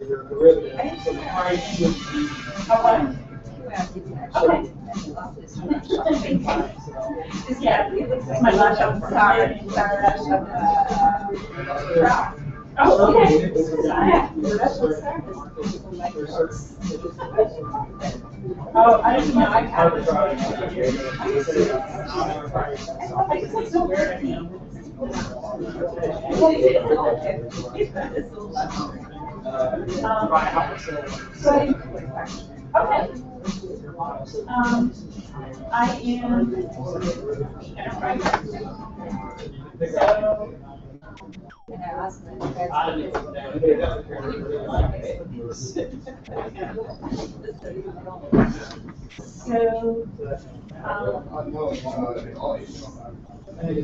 your derivative, so the price would be. Okay. Yeah, my lunch, I'm sorry. Oh, okay. Oh, I didn't know I had it. It's so weird. Okay. I am enterprise.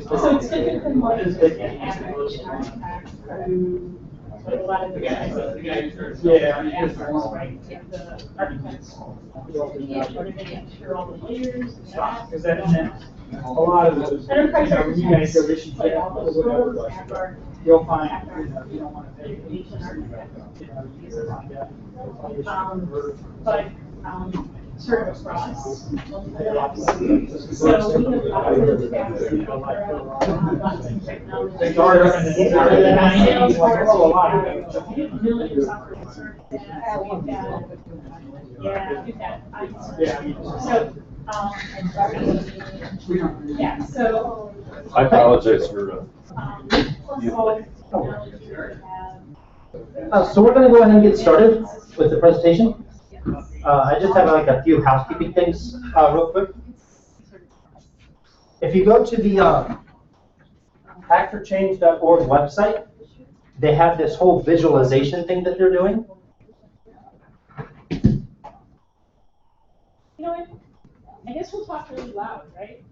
So it's different than what is the average contract through a lot of the guys. Right? The architects. Sure all the layers. Because then a lot of those, you guys go this Like all those roads, you'll find, you don't want to pay. But sort of across. So we have lots of yeah, so I apologize for So we're going to go ahead and get started with the presentation. I just have like a few housekeeping things real quick. If you go to the hackforchange.org website, they have this whole visualization thing that they're doing. you know what? I guess we'll talk really loud, right?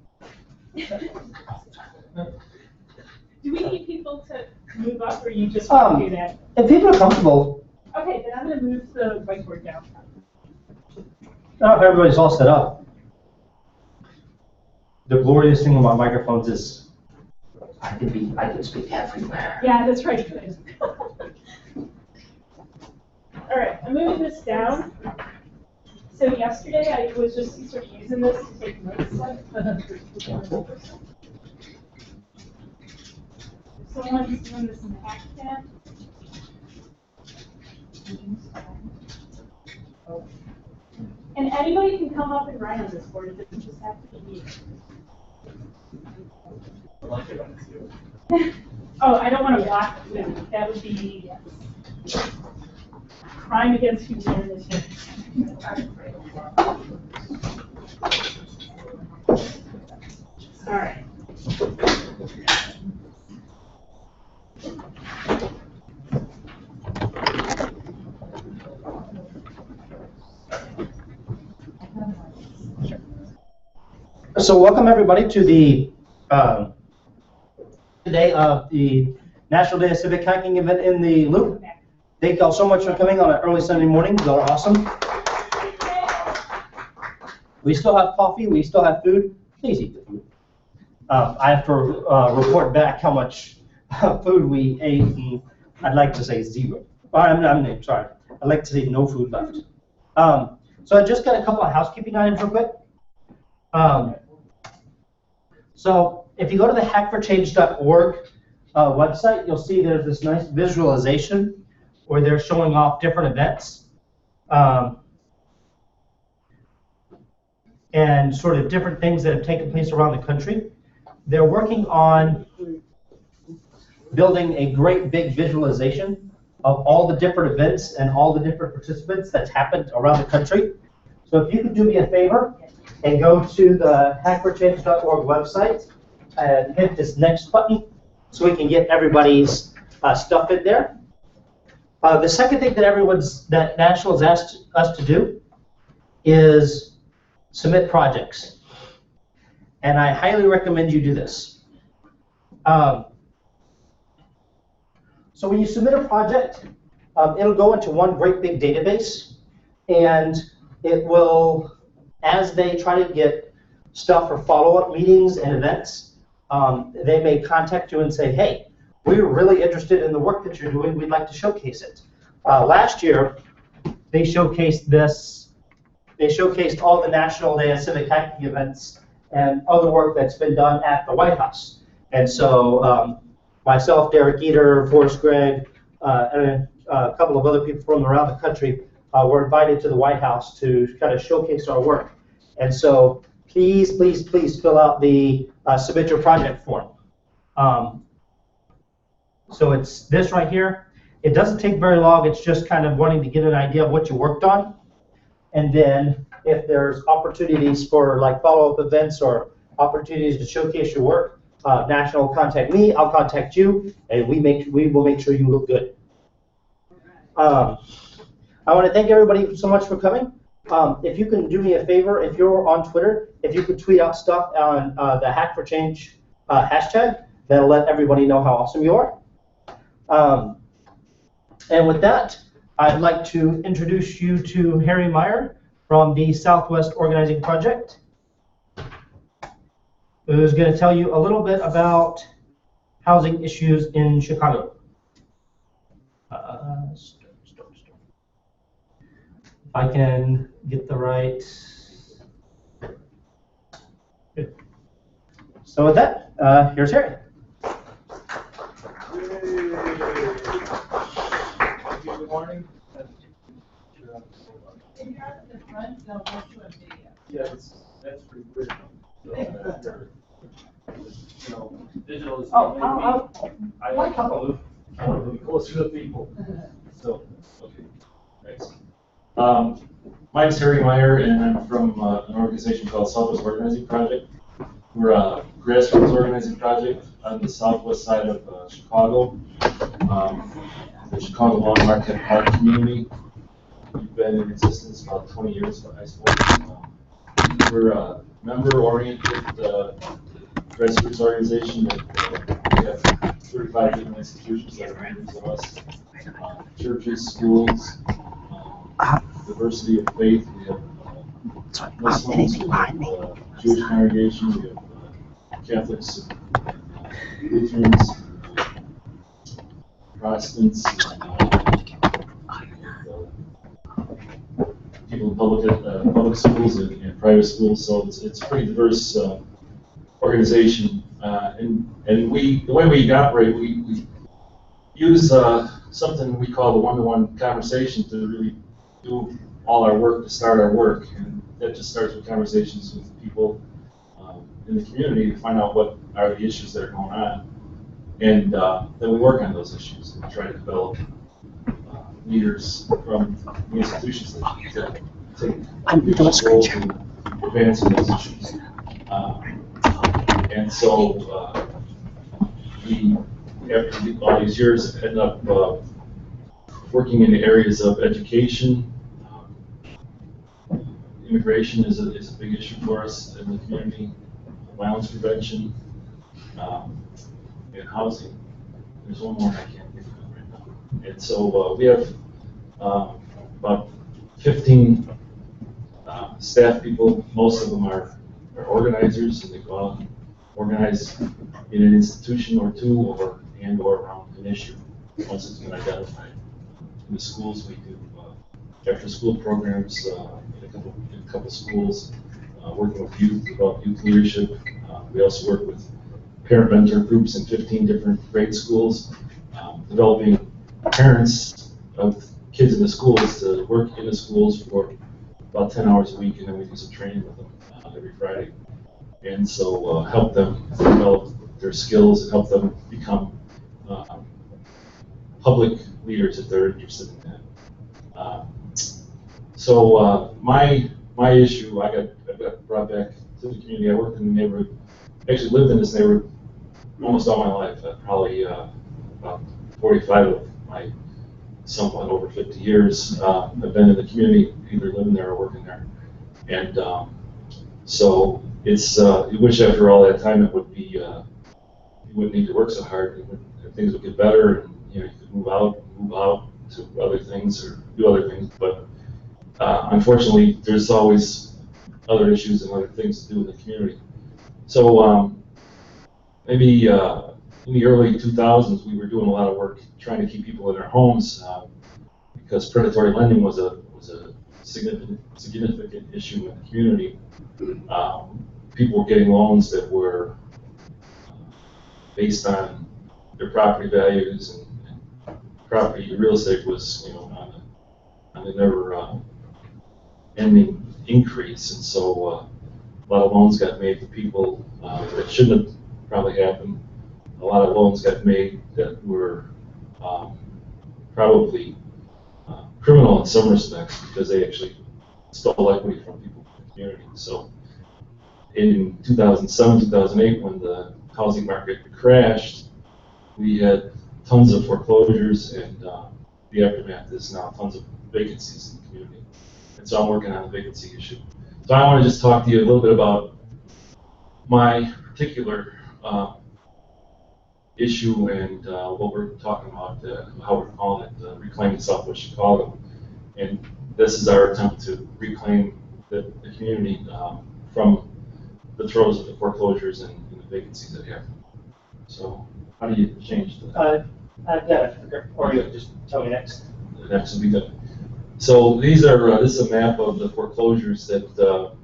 Do we need people to move up, or you just want to do that? If people are comfortable. Okay, then I'm going to move the whiteboard down. Now, if everybody's all set up. The glorious thing about microphones is I can speak everywhere. Yeah, that's right. All right, I'm moving this down. So yesterday I was just sort of using this to take notes. Someone's doing this in the hackpad. And anybody can come up and write on this board. It doesn't just have to be me. Oh, I don't want to block food. That would be crime against humanity. All right. So welcome everybody to the today of the National Day of Civic Hacking event in the Loop. Thank y'all so much for coming on an early Sunday morning. Y'all are awesome. We still have coffee. We still have food. Please eat the food. I have to report back how much food we ate. And I'd like to say zero. I'm sorry. I'd like to say no food left. So I just got a couple of housekeeping items real quick. So if you go to the hackforchange.org website, you'll see there's this nice visualization where they're showing off different events and sort of different things that have taken place around the country. They're working on building a great big visualization of all the different events and all the different participants that's happened around the country. So if you could do me a favor and go to the hackforchange.org website and hit this next button so we can get everybody's stuff in there. The second thing that National has asked us to do is submit projects. And I highly recommend you do this. So when you submit a project, it'll go into one great big database, and it will, as they try to get stuff for follow-up meetings and events, they may contact you and say, hey, we're really interested in the work that you're doing, we'd like to showcase it. Last year, they showcased this. They showcased all the National Day of Civic Hacking events and other work that's been done at the White House. And so myself, Derek Eater, Forrest Gregg, and a couple of other people from around the country were invited to the White House to kind of showcase our work. And so please, please, please fill out the submit your project form. So it's this right here. It doesn't take very long. It's just kind of wanting to get an idea of what you worked on. And then if there's opportunities for like follow-up events or opportunities to showcase your work, National will contact me, I'll contact you, and we will make sure you look good. I want to thank everybody so much for coming. If you can do me a favor, if you're on Twitter, if you could tweet out stuff on the Hack for Change hashtag, that'll let everybody know how awesome you are. And with that, I'd like to introduce you to Harry Meyer from the Southwest Organizing Project, who's going to tell you a little bit about housing issues in Chicago. If I can get the right. Good. So with that, here's Harry. Good morning. If you're at the front, they'll want you on video. Yeah, that's pretty good. Digital is. I like how I want to be closer to the people. So, okay, thanks. My name's Harry Meyer, and I'm from an organization called Southwest Organizing Project. We're a grassroots organizing project on the southwest side of Chicago, the Chicago Lawn Market Park community. We've been in existence about 20 years, I suppose. We're a member-oriented grassroots organization. We have 35 different institutions that are members of us. Churches, schools, diversity of faith. We have Muslims, we have Jewish congregation, we have Catholics, Lutherans, Protestants, people in public schools and private schools. So it's a pretty diverse organization. And the way we operate, we use something we call the one-to-one conversation to really do all our work, to start our work. And that just starts with conversations with people in the community to find out what are the issues that are going on. And then we work on those issues and try to develop leaders from the institutions that take roles in advancing those issues. And so we, after all these years, end up working in the areas of education. Immigration is a big issue for us in the community, violence prevention, and housing. There's one more I can't think of right now. And so we have about 15 staff people. Most of them are organizers, and they go out and organize in an institution or two, or around an issue once it's been identified. In the schools, we do after-school programs in a couple schools, working with youth about youth leadership. We also work with parent mentor groups in 15 different grade schools, developing parents of kids in the schools to work in the schools for about 10 hours a week, and then we do some training with them every Friday. And so help them develop their skills and help them become public leaders if they're interested in that. So my issue, I got brought back to the community. I worked in the neighborhood, actually lived in this neighborhood almost all my life. Probably about 45 of my somewhat over 50 years. I've been in the community, either living there or working there. And so it's, you wish after all that time it would be, you wouldn't need to work so hard, and things would get better, and you could move out to other things or do other things. But unfortunately, there's always other issues and other things to do in the community. So maybe in the early 2000s, we were doing a lot of work trying to keep people in their homes because predatory lending was a significant issue in the community. People were getting loans that were based on their property values, and property real estate was, on the never ending increase, and so a lot of loans got made to people that shouldn't have probably happened. A lot of loans got made that were probably criminal in some respects because they actually stole equity from people in the community. So in 2007, 2008, when the housing market crashed, we had tons of foreclosures, and the aftermath is now tons of vacancies in the community. And so I'm working on the vacancy issue. So I want to just talk to you a little bit about my particular issue and what we're talking about, how we're calling it, Reclaiming Southwest Chicago. And this is our attempt to reclaim the community from the throes of the foreclosures and the vacancies that happen. So how do you change that? I've got it, or you just tell me next. The next will be good. So these are, this is a map of the foreclosures that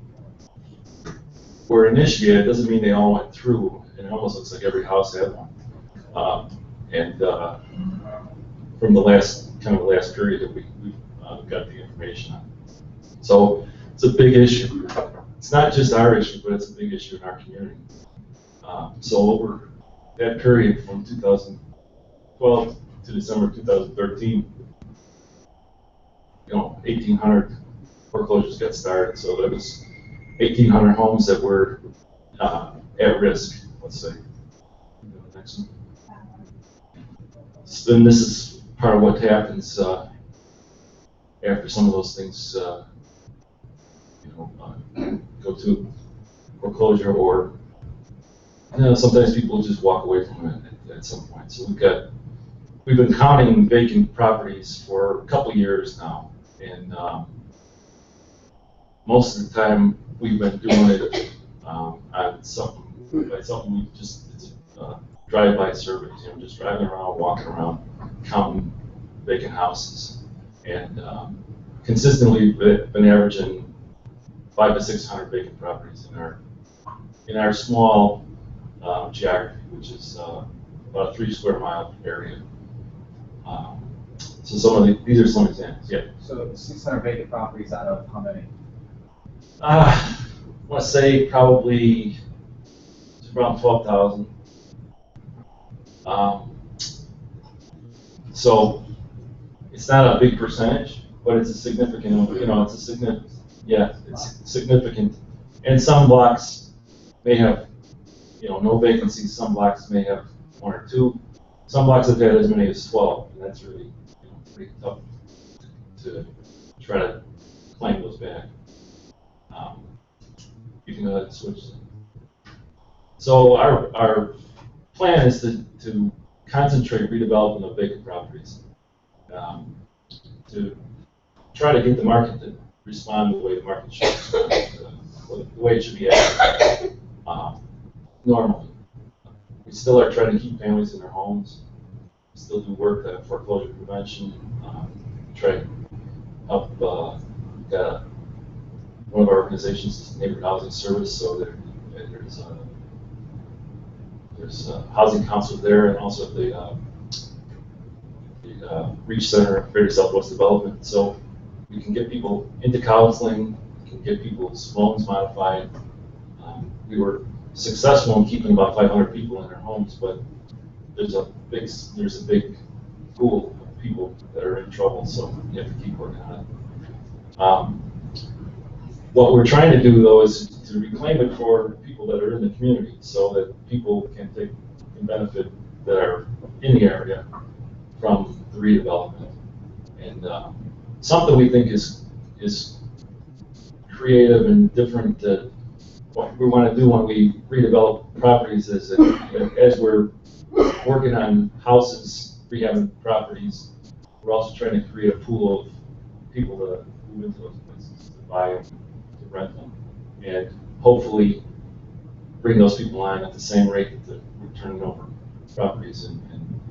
were initiated. It doesn't mean they all went through, and it almost looks like every house had one. From the last period that we've got the information on. So it's a big issue. It's not just our issue, but it's a big issue in our community. So over that period from 2012 to December 2013, 1,800 foreclosures got started. So there was 1,800 homes that were at risk, let's say. Next one. Then this is part of what happens after some of those things go to foreclosure, or sometimes people just walk away from it at some point. So we've been counting vacant properties for a couple of years now, and most of the time we've been doing it on something we just drive-by surveys, just driving around, walking around, counting vacant houses, and consistently been averaging 500 to 600 vacant properties in our small geography, which is about a 3 square mile area. So these are some examples. Yeah. So 600 vacant properties out of how many? I want to say probably it's around 12,000. So it's not a big percentage, but it's a significant, it's significant. And some blocks may have, no vacancies. Some blocks may have 1 or 2. Some blocks have had as many as 12, and that's really, pretty tough to try to claim those back. You can go ahead and switch. So our plan is to concentrate redevelopment of vacant properties, to try to get the market to respond the way the market should respond, the way it should be acted normally. We still are trying to keep families in their homes. We still do work at foreclosure prevention. Try to help. Got one of our organizations is Neighborhood Housing Service, so there's housing council there, and also the Reach Center, Greater Southwest Development. So we can get people into counseling, we can get people's loans modified. We were successful in keeping about 500 people in their homes, but there's a big pool of people that are in trouble, so you have to keep working on it. What we're trying to do, though, is to reclaim it for people that are in the community, so that people can benefit that are in the area from the redevelopment. And something we think is creative and different. What we want to do when we redevelop properties is that as we're working on houses, rehabbing properties, we're also trying to create a pool of people to move into those places, to buy them, to rent them, and hopefully bring those people on at the same rate that we're turning over properties and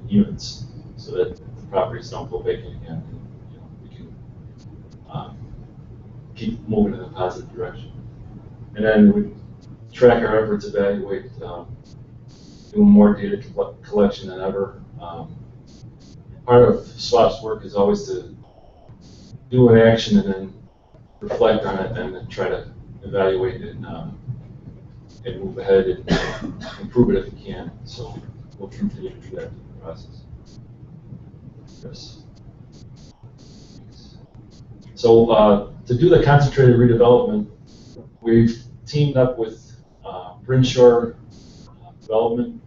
units, so that the properties don't go vacant again. We keep moving in a positive direction. And then we track our efforts, evaluate, doing more data collection than ever. Part of SWAP's work is always to do an action and then reflect on it and then try to evaluate it and move ahead and improve it if we can. So we'll continue to do that in the process. Yes. So to do the concentrated redevelopment, we've teamed up with Brinshore Development.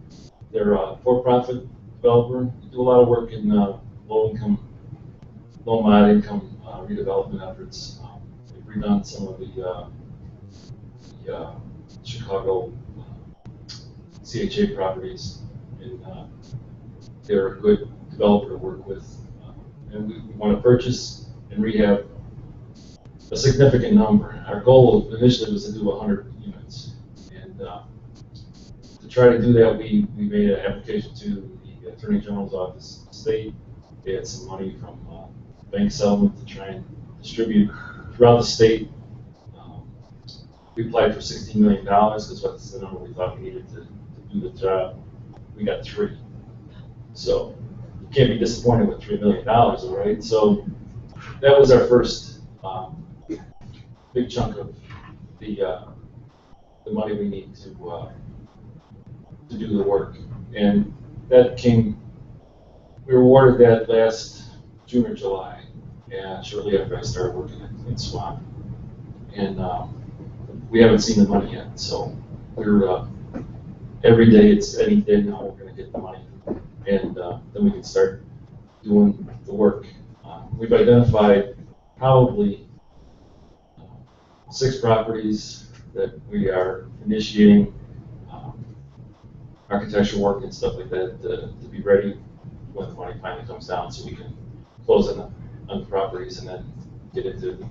They're a for-profit developer. They do a lot of work in low-income, low-mod income redevelopment efforts. They've redone some of the Chicago CHA properties, and they're a good developer to work with. And we want to purchase and rehab a significant number. Our goal initially was to do 100 units, and to try to do that, we made an application to the Attorney General's office in the state. They had some money from bank settlement to try and distribute throughout the state. We applied for $16 million because that's the number we thought we needed to do the job. We got 3. So you can't be disappointed with $3 million, right? So that was our first big chunk of the money we need to do the work. And that came, we were awarded that last June or July, and shortly after I started working in SWAP. And we haven't seen the money yet, so we're every day, it's any day now we're going to get the money, and then we can start doing the work. We've identified probably 6 properties that we are initiating architectural work and stuff like that to be ready when the money finally comes down, so we can close on the properties and then get into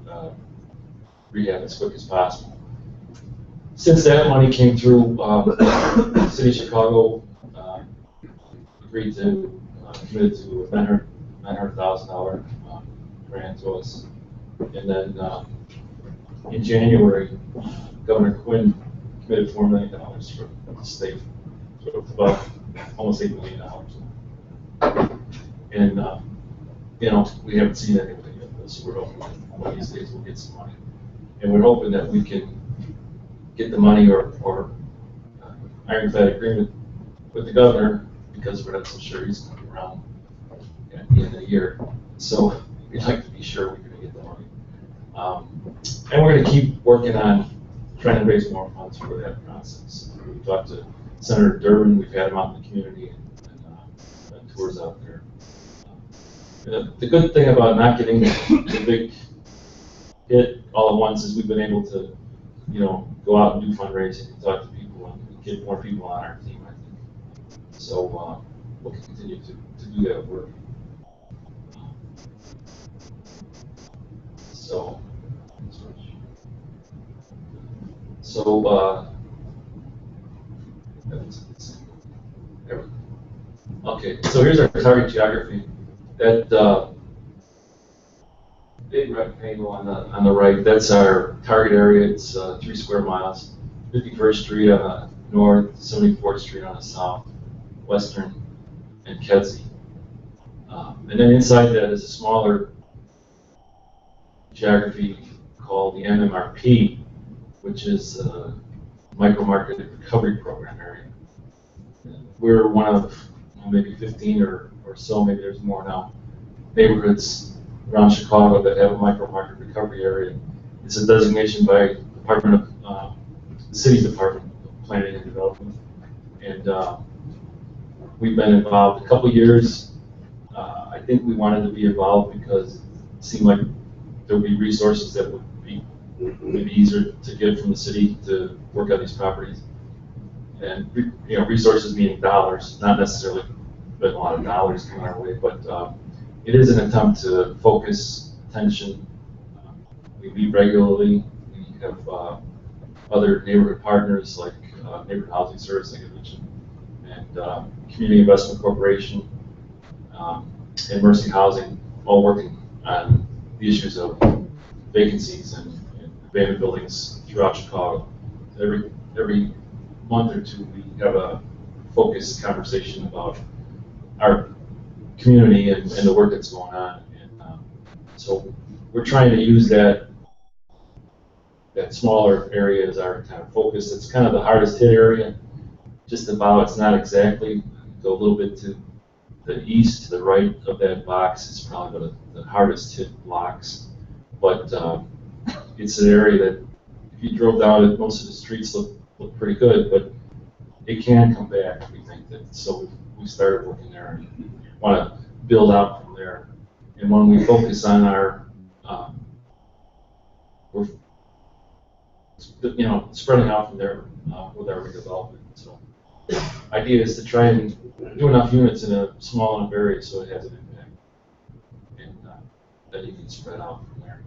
rehab as quick as possible. Since that money came through, the City of Chicago agreed to commit to a $900,000 grant to us. And then in January, Governor Quinn committed $4 million from the state, so it's about almost $8 million. And you know, we haven't seen anything yet, so we're hoping that one of these days we'll get some money. And we're hoping that we can get the money or ironclad agreement with the governor, because we're not so sure he's going to be around at the end of the year. So we'd like to be sure we're going to get the money. And we're going to keep working on trying to raise more funds for that process. We've talked to Senator Durbin, we've had him out in the community and done tours out there. The good thing about not getting the big hit all at once is we've been able to, you know, go out and do fundraising and talk to people and get more people on our team, I think. So we'll continue to do that work. Okay, so here's our target geography. That big rectangle on the right, that's our target area. It's 3 square miles. 51st Street on the north, 74th Street on the south, Western, and Kedzie. And then inside that is a smaller geography called the MMRP, which is a micro market recovery program area. We're one of maybe 15 or so, maybe there's more now, neighborhoods around Chicago that have a micro market recovery area. It's a designation by the City's Department of Planning and Development. And we've been involved a couple years. I think we wanted to be involved because it seemed like there would be resources that would be maybe easier to get from the city to work on these properties. And you know, resources meaning dollars, not necessarily a lot of dollars coming our way, but it is an attempt to focus attention. We meet regularly. We have other neighborhood partners like Neighborhood Housing Service, like I mentioned, and Community Investment Corporation, and Mercy Housing, all working on the issues of vacancies and abandoned buildings throughout Chicago. Every month or two, we have a focused conversation about our community and the work that's going on. And so we're trying to use that smaller area as our kind of focus. It's kind of the hardest hit area. Just about, it's not exactly, go a little bit to the east, to the right of that box is probably the hardest hit blocks. But it's an area that if you drove down it, most of the streets look pretty good, but it can come back, we think that. So we started working there and want to build out from there. And when we focus on our, we're spreading out from there with our redevelopment. So idea is to try and do enough units in a small enough area so it has an impact, and then you can spread out from there.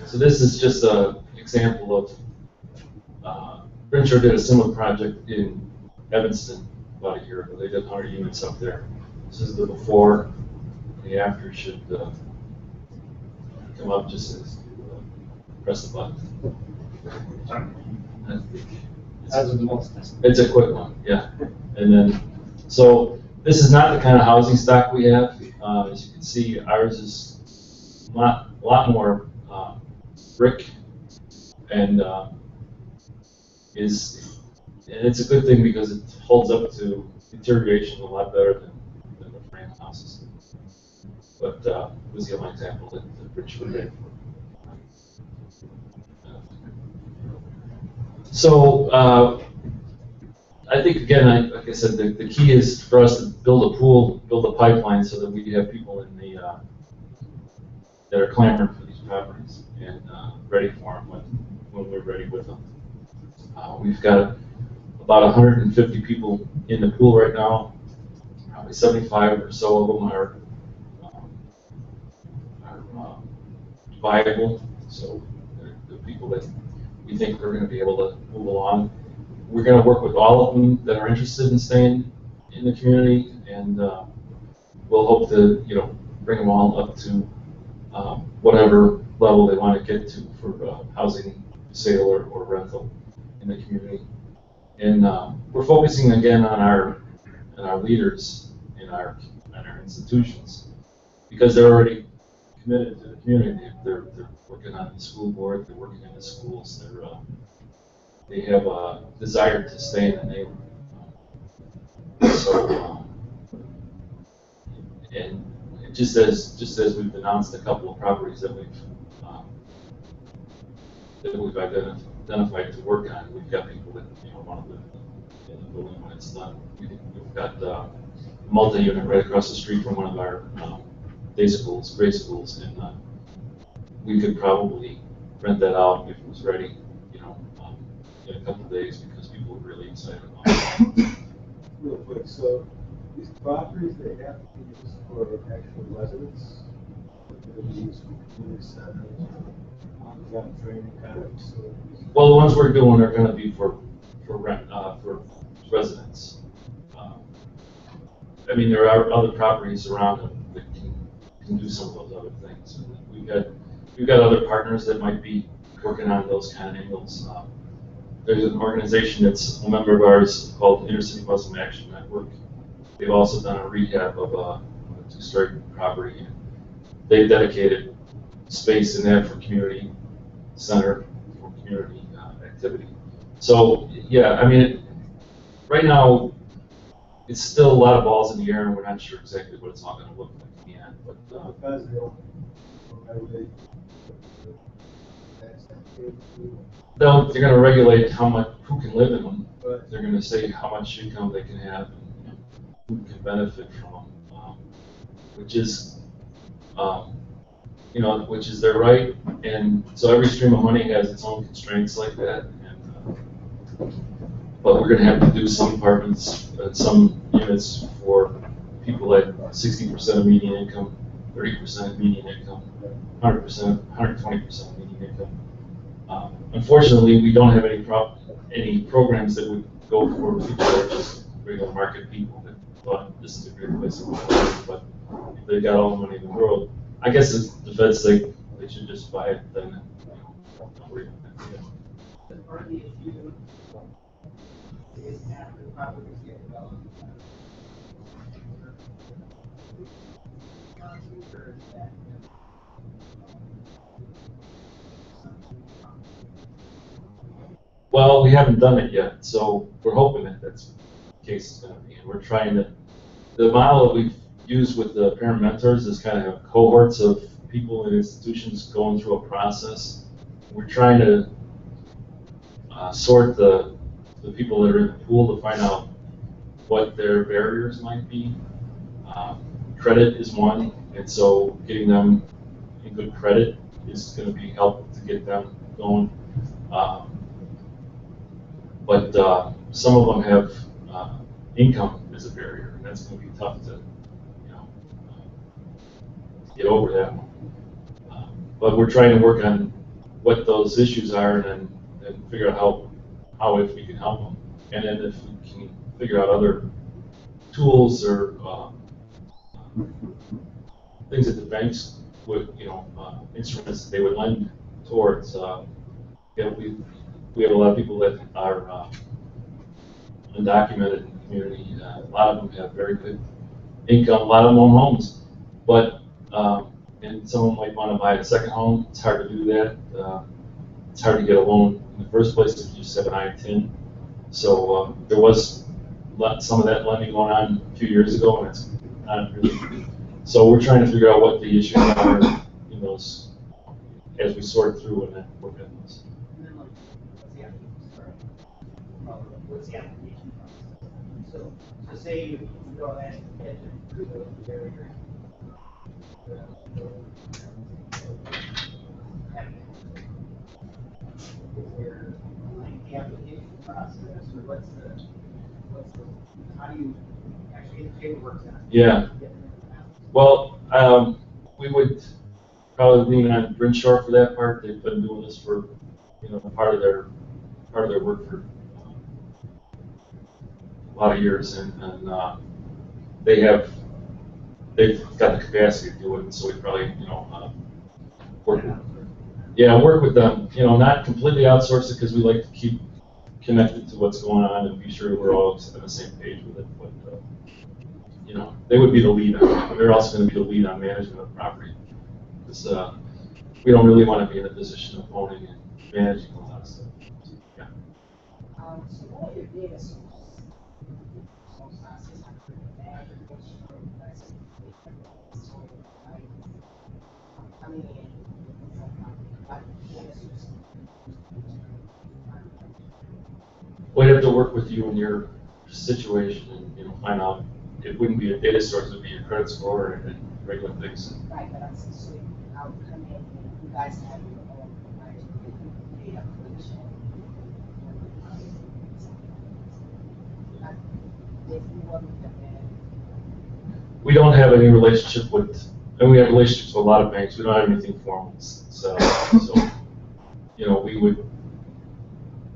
So this is just an example of Renshaw did a similar project in Evanston about a year ago. They did 100 units up there. This is the before. The after should come up just as you press the button. It's a quick one, yeah. And then, so this is not the kind of housing stock we have. As you can see, ours is a lot more brick, and it's a good thing because it holds up to deterioration a lot better than the frame houses. But was the only example that Rich would make. So I think again, like I said, the key is for us to build a pool, build a pipeline, so that we have people in the that are clamoring for these properties and ready for them when we're ready with them. We've got about 150 people in the pool right now. Probably 75 or so of them are viable. So they're the people that we think we're going to be able to move along. We're going to work with all of them that are interested in staying in the community, and we'll hope to, bring them all up to whatever level they want to get to for housing, sale, or rental in the community. And we're focusing again on our leaders in our institutions, because they're already committed to the community. They're working on the school board. They're working in the schools. They have a desire to stay in the neighborhood. So, and just as we've announced a couple of properties that we've identified to work on, we've got people that want to live in the building when it's done. We've got multi-unit right across the street from one of our day schools, grade schools, and we could probably rent that out if it was ready, in a couple of days, because people are really excited about it. Real quick, so these properties, they have to be used for actual residents, they're used for community centers, on-the-job training kind of facilities. Well, the ones we're doing are going to be for residents. I mean, there are other properties around them that can do some of those other things. And we've got other partners that might be working on those kind of angles. There's an organization that's a member of ours called Intercity Muslim Action Network. They've also done a rehab of a two-story property, and they've dedicated space in that for community center, for community activity. So yeah, I mean, right now it's still a lot of balls in the air, and we're not sure exactly what it's all going to look like in the end. But because they don't regulate they're going to regulate who can live in them. Right. They're going to say how much income they can have and who can benefit from them, which is which is their right. And so every stream of money has its own constraints like that. And but we're going to have to do some apartments, some units for people at 60% of median income, 30% of median income, 100%, 120% of median income. Unfortunately, we don't have any programs that would go for people that are just regular market people that thought this is a great place to live. But if they got all the money in the world, I guess the feds say they should just buy it then, you know, don't worry about it. Well, we haven't done it yet, so we're hoping that that's what the case is going to be. And we're trying to, the model that we've used with the parent mentors is kind of have cohorts of people and institutions going through a process. We're trying to sort the people that are in the pool to find out what their barriers might be. Credit is one, and so getting them in good credit is going to be helpful to get them going. But some of them have income as a barrier, and that's going to be tough to, you know, get over that one. But we're trying to work on what those issues are, and then figure out how if we can help them, and then if we can figure out other tools or things that the banks would, you know, instruments that they would lend towards. Yeah, we have a lot of people that are undocumented in the community. A lot of them have very good income. A lot of them own homes, but and someone might want to buy a second home. It's hard to do that. It's hard to get a loan in the first place if you just have an I-10. So there was some of that lending going on a few years ago, and it's not really. So we're trying to figure out what the issues are in those as we sort through and then work on those. What's the application process? So say you go ahead and get through the barrier. Is there like the application process, or what's the how do you actually get the paperwork done? Yeah. Well, we would probably lean on Brinshaw for that part. They've been doing this for, you know, part of their work for a lot of years, and they've got the capacity to do it. And so we probably, you know, work with them. You know, not completely outsource it because we like to keep connected to what's going on and be sure we're all on the same page with it. But you know, they would be the lead on it. They're also going to be the lead on management of property. Because we don't really want to be in a position of owning and managing a lot of stuff. Yeah. So what are your data sources? We'd have to work with you in your situation and, you know, find out. It wouldn't be a data source; it would be your credit score and regular things. Right, but I'm saying, I would come in and you guys have your own data collection. If you want to come in. We don't have any relationship with, and we have relationships with a lot of banks. We don't have anything formal. So you know, we would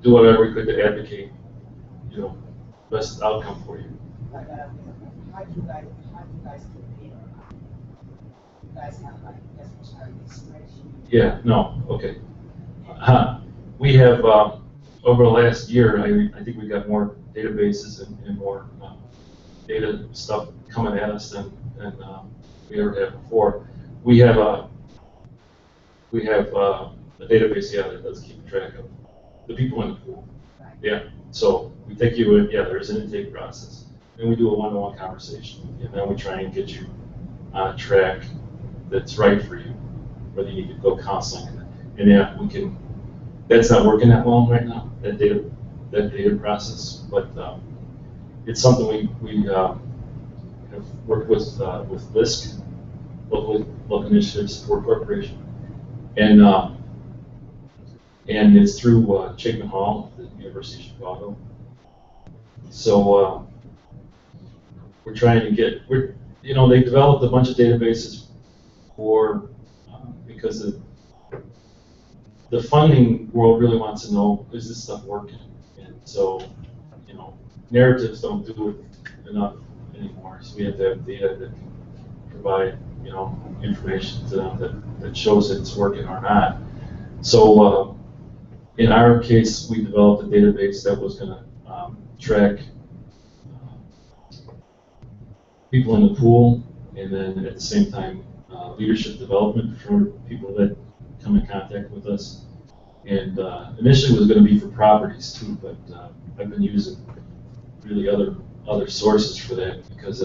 do whatever we could to advocate, you know, best outcome for you. Like, how do you guys compare? You guys have like necessarily spreadsheet. Yeah. No. Okay. We have over the last year, I think we got more databases and more data stuff coming at us than we ever had before. We have a database, that does keep track of the people in the pool. Yeah. So we take you in. Yeah, there's an intake process, and we do a one-on-one conversation, and then we try and get you on a track that's right for you, whether you need to go counseling. And yeah, we can. That's not working that well right now. That data process, but it's something we have worked with LISC, local initiative support corporation, and it's through Chapman Hall, the University of Chicago. So we're trying to get, they developed a bunch of databases for because the funding world really wants to know, is this stuff working? And so, narratives don't do it enough anymore. So we have to have data that can provide information to them that shows that it's working or not. So in our case, we developed a database that was going to track people in the pool, and then at the same time, leadership development for people that come in contact with us. And initially it was going to be for properties too, but I've been using really other sources for that because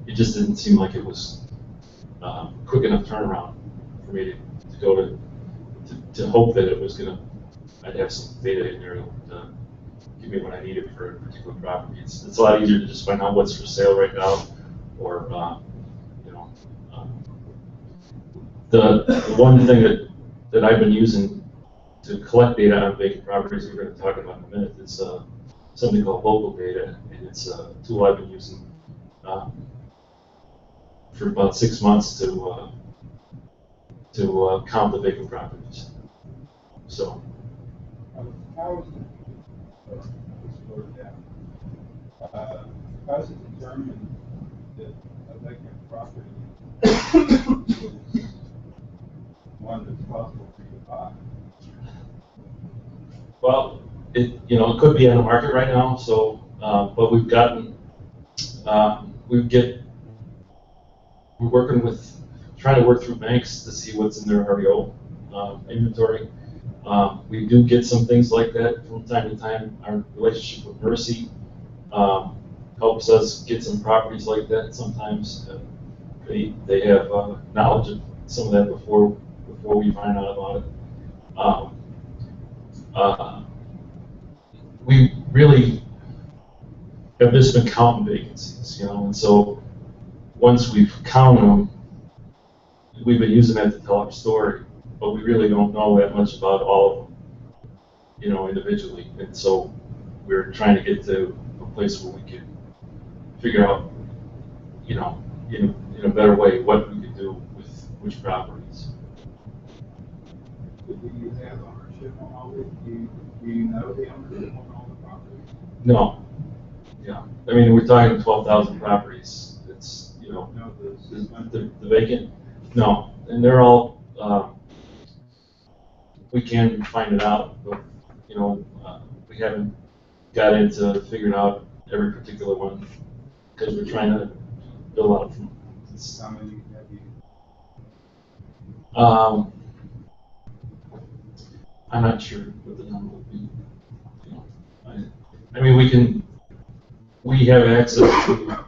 it just didn't seem like it was quick enough turnaround for me to go to hope that it was I'd have some data in there to give me what I needed for a particular property. It's a lot easier to just find out what's for sale right now, or the one thing that I've been using to collect data on vacant properties, we're going to talk about in a minute, is something called local data, and it's a tool I've been using for about 6 months to count the vacant properties. So. How is it determined that a vacant property is one that's possible for you to buy? Well, it could be on the market right now. So, but we've gotten we're working with trying to work through banks to see what's in their REO inventory. We do get some things like that from time to time. Our relationship with Mercy helps us get some properties like that. Sometimes they have knowledge of some of that before we find out about it. We really have just been counting vacancies, and so once we've counted them, we've been using that to tell our story, but we really don't know that much about all of them, individually, and so we're trying to get to a place where we can figure out, in a better way what we can do with which properties. Do you have ownership on all this? Do you know the ownership on all the properties? No. Yeah. I mean, we're talking 12,000 properties. It's, No, the vacant. No, and they're all. We can find it out, but we haven't got into figuring out every particular one because we're trying to build out from. how many have you? I'm not sure what the number would be. I mean, we have access to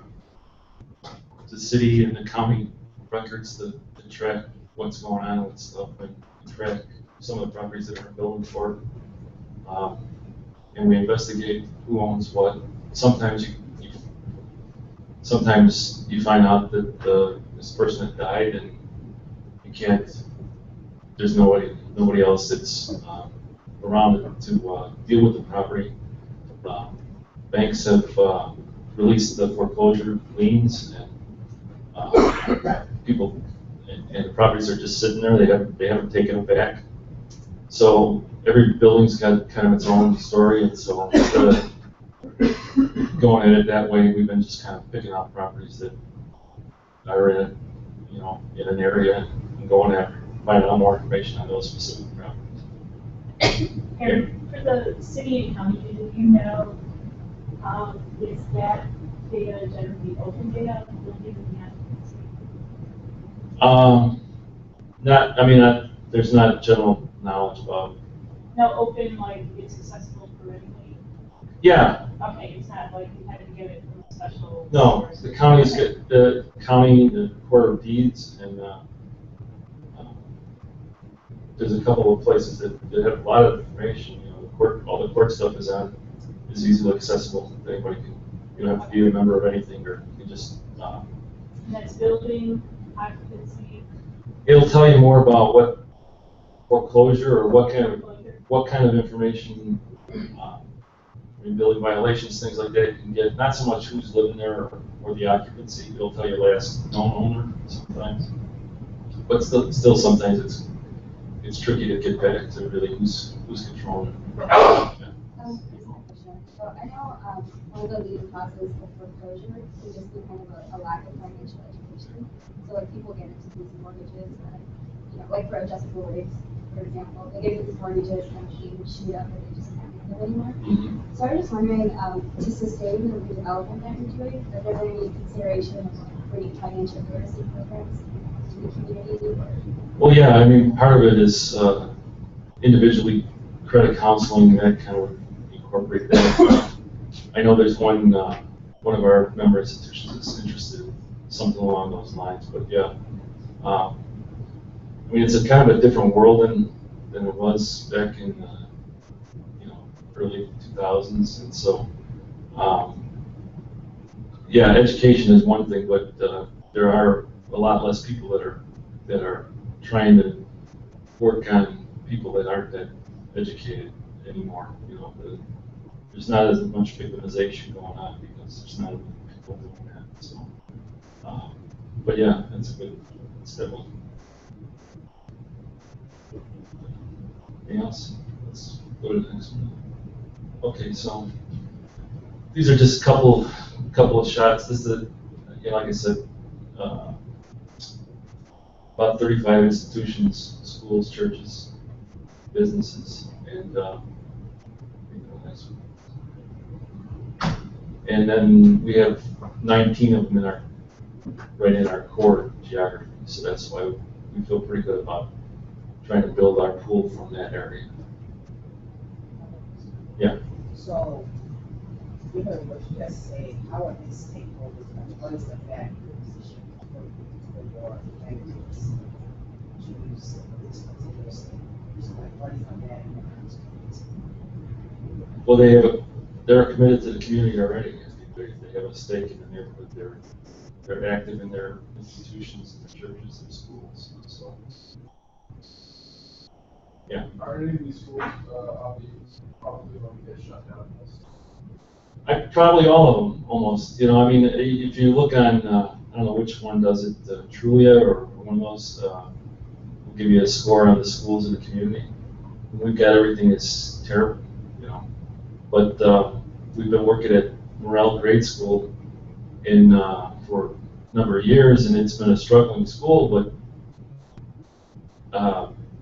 the city and the county records to track what's going on with stuff and track some of the properties that are building for. And we investigate who owns what. Sometimes you find out that this person had died and you can't. There's nobody else that's around to deal with the property. Banks have released the foreclosure liens, and people and the properties are just sitting there. They haven't taken them back. So every building's got kind of its own story, and so instead of going at it that way, we've been just kind of picking out properties that are in an area and going after finding out more information on those specific properties. And for the city and county, do you know, is that data generally open data? There's not general knowledge about. No, open, like it's accessible for anybody? Yeah. Okay, it's not like you had to get it from a special. No, source. the county's got the county, the Court of Deeds, and there's a couple of places that have a lot of information. All the court stuff is easily accessible. Anybody can. You don't have to be a member of anything, or you can just. And that's building occupancy. It'll tell you more about what foreclosure or what kind of information, building violations, things like that you can get. Not so much who's living there or the occupancy. It'll tell you last known owner sometimes, but still sometimes it's tricky to get back to really who's controlling it. Yeah. So I know one of the leading causes of foreclosure can just be kind of a lack of financial education. education. So like people get into these mortgages, like for adjustable rates, for example, they get these mortgages and they shoot up and they just can't make them anymore. So I was just wondering, to sustain the redevelopment that you're doing, are there any consideration of bringing financial literacy programs to the community? Well, yeah, I mean, part of it is individually credit counseling, that kind of incorporate that. I know there's one of our member institutions that's interested in something along those lines, but yeah. I mean, it's a kind of a different world than it was back in early 2000s, and so yeah, education is one thing, but there are a lot less people that are trying to work on people that aren't that educated anymore. There's not as much victimization going on because there's not enough people doing that. So, but yeah, that's a good step. Anything else? Let's go to the next one. Okay, so these are just a couple of shots. This is like I said, about 35 institutions, schools, churches, businesses, and then we have 19 of them right in our core geography. So that's why we feel pretty good about trying to build our pool from that area. Yeah. So, given what you just said, how are these stakeholders, what is the value position for your candidates to use this particular stakeholders? Like, what is the value? Well, they're committed to the community already. They have a stake in the neighborhood. They're active in their institutions, their churches, their schools. So, yeah. Are any of these schools probably going to get shut down? Probably all of them, almost. I mean, if you look on, I don't know which one does it, Trulia or one of those, will give you a score on the schools in the community. We've got everything that's terrible, But we've been working at Morel Grade School for a number of years, and it's been a struggling school, but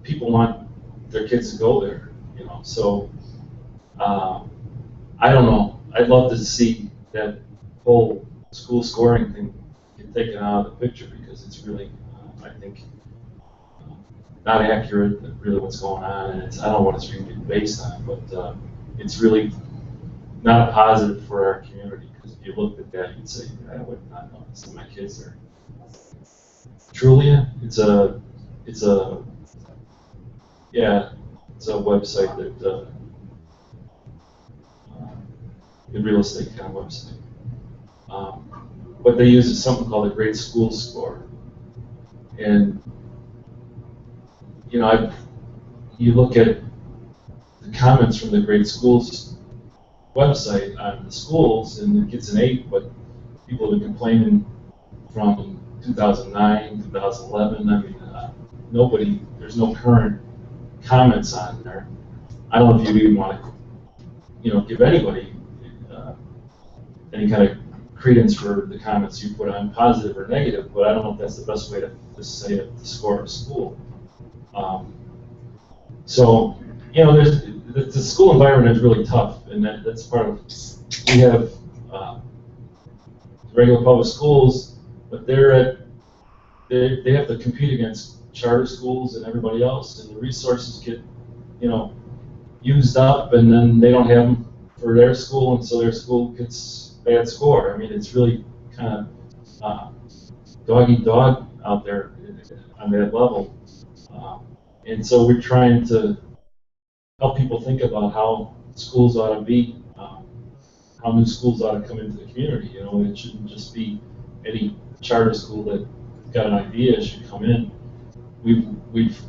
people want their kids to go there, So I don't know. I'd love to see that whole school scoring thing get taken out of the picture because it's really, I think, not accurate. Really, what's going on, and I don't know what it's really based on, but it's really not a positive for our community. Because if you looked at that, you'd say, I would not know this. My kids are. Trulia, it's a website that a real estate kind of website. What they use is something called a Great School Score, and you look at the comments from the Great Schools website on the schools, and it gets an 8, but people have been complaining from 2009, 2011. I mean, there's no current comments on there. I don't know if you even want to, give anybody any kind of credence for the comments you put on, positive or negative, but I don't know if that's the best way to say it, to score a school. So, the school environment is really tough, and that's part of, we have regular public schools, but they have to compete against charter schools and everybody else, and the resources get, used up, and then they don't have them for their school, and so their school gets bad score. I mean, it's really kind of dog eat dog out there on that level, and so we're trying to help people think about how schools ought to be, how new schools ought to come into the community. It shouldn't just be any charter school that got an idea should come in. We've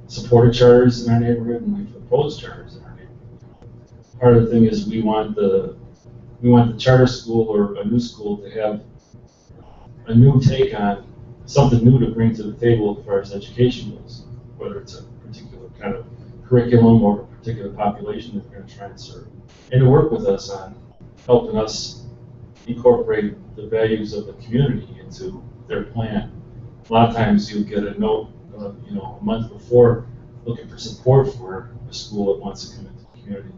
supported charters in our neighborhood, and we've opposed charters in our neighborhood. Part of the thing is we want the charter school or a new school to have a new take on something new to bring to the table as far as education goes, whether it's a particular kind of curriculum or a particular population that we're going to try and serve, and to work with us on helping us incorporate the values of the community into their plan. A lot of times you get a note, a month before looking for support for a school that wants to come into the community.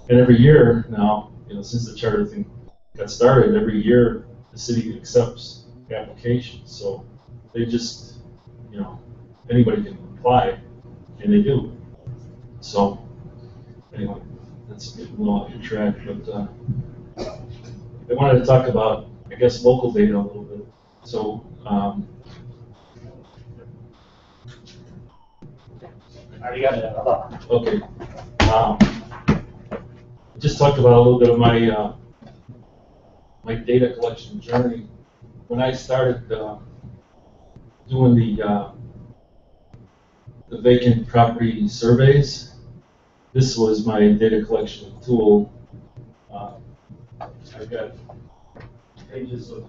And every year now, since the charter thing got started, every year the city accepts applications. So they just, anybody can apply, and they do. So anyway, that's getting a little off your track, but I wanted to talk about, I guess, local data a little bit. So Already got it. okay. Just talked about a little bit of my my data collection journey. When I started doing the vacant property surveys, this was my data collection tool. I've got pages of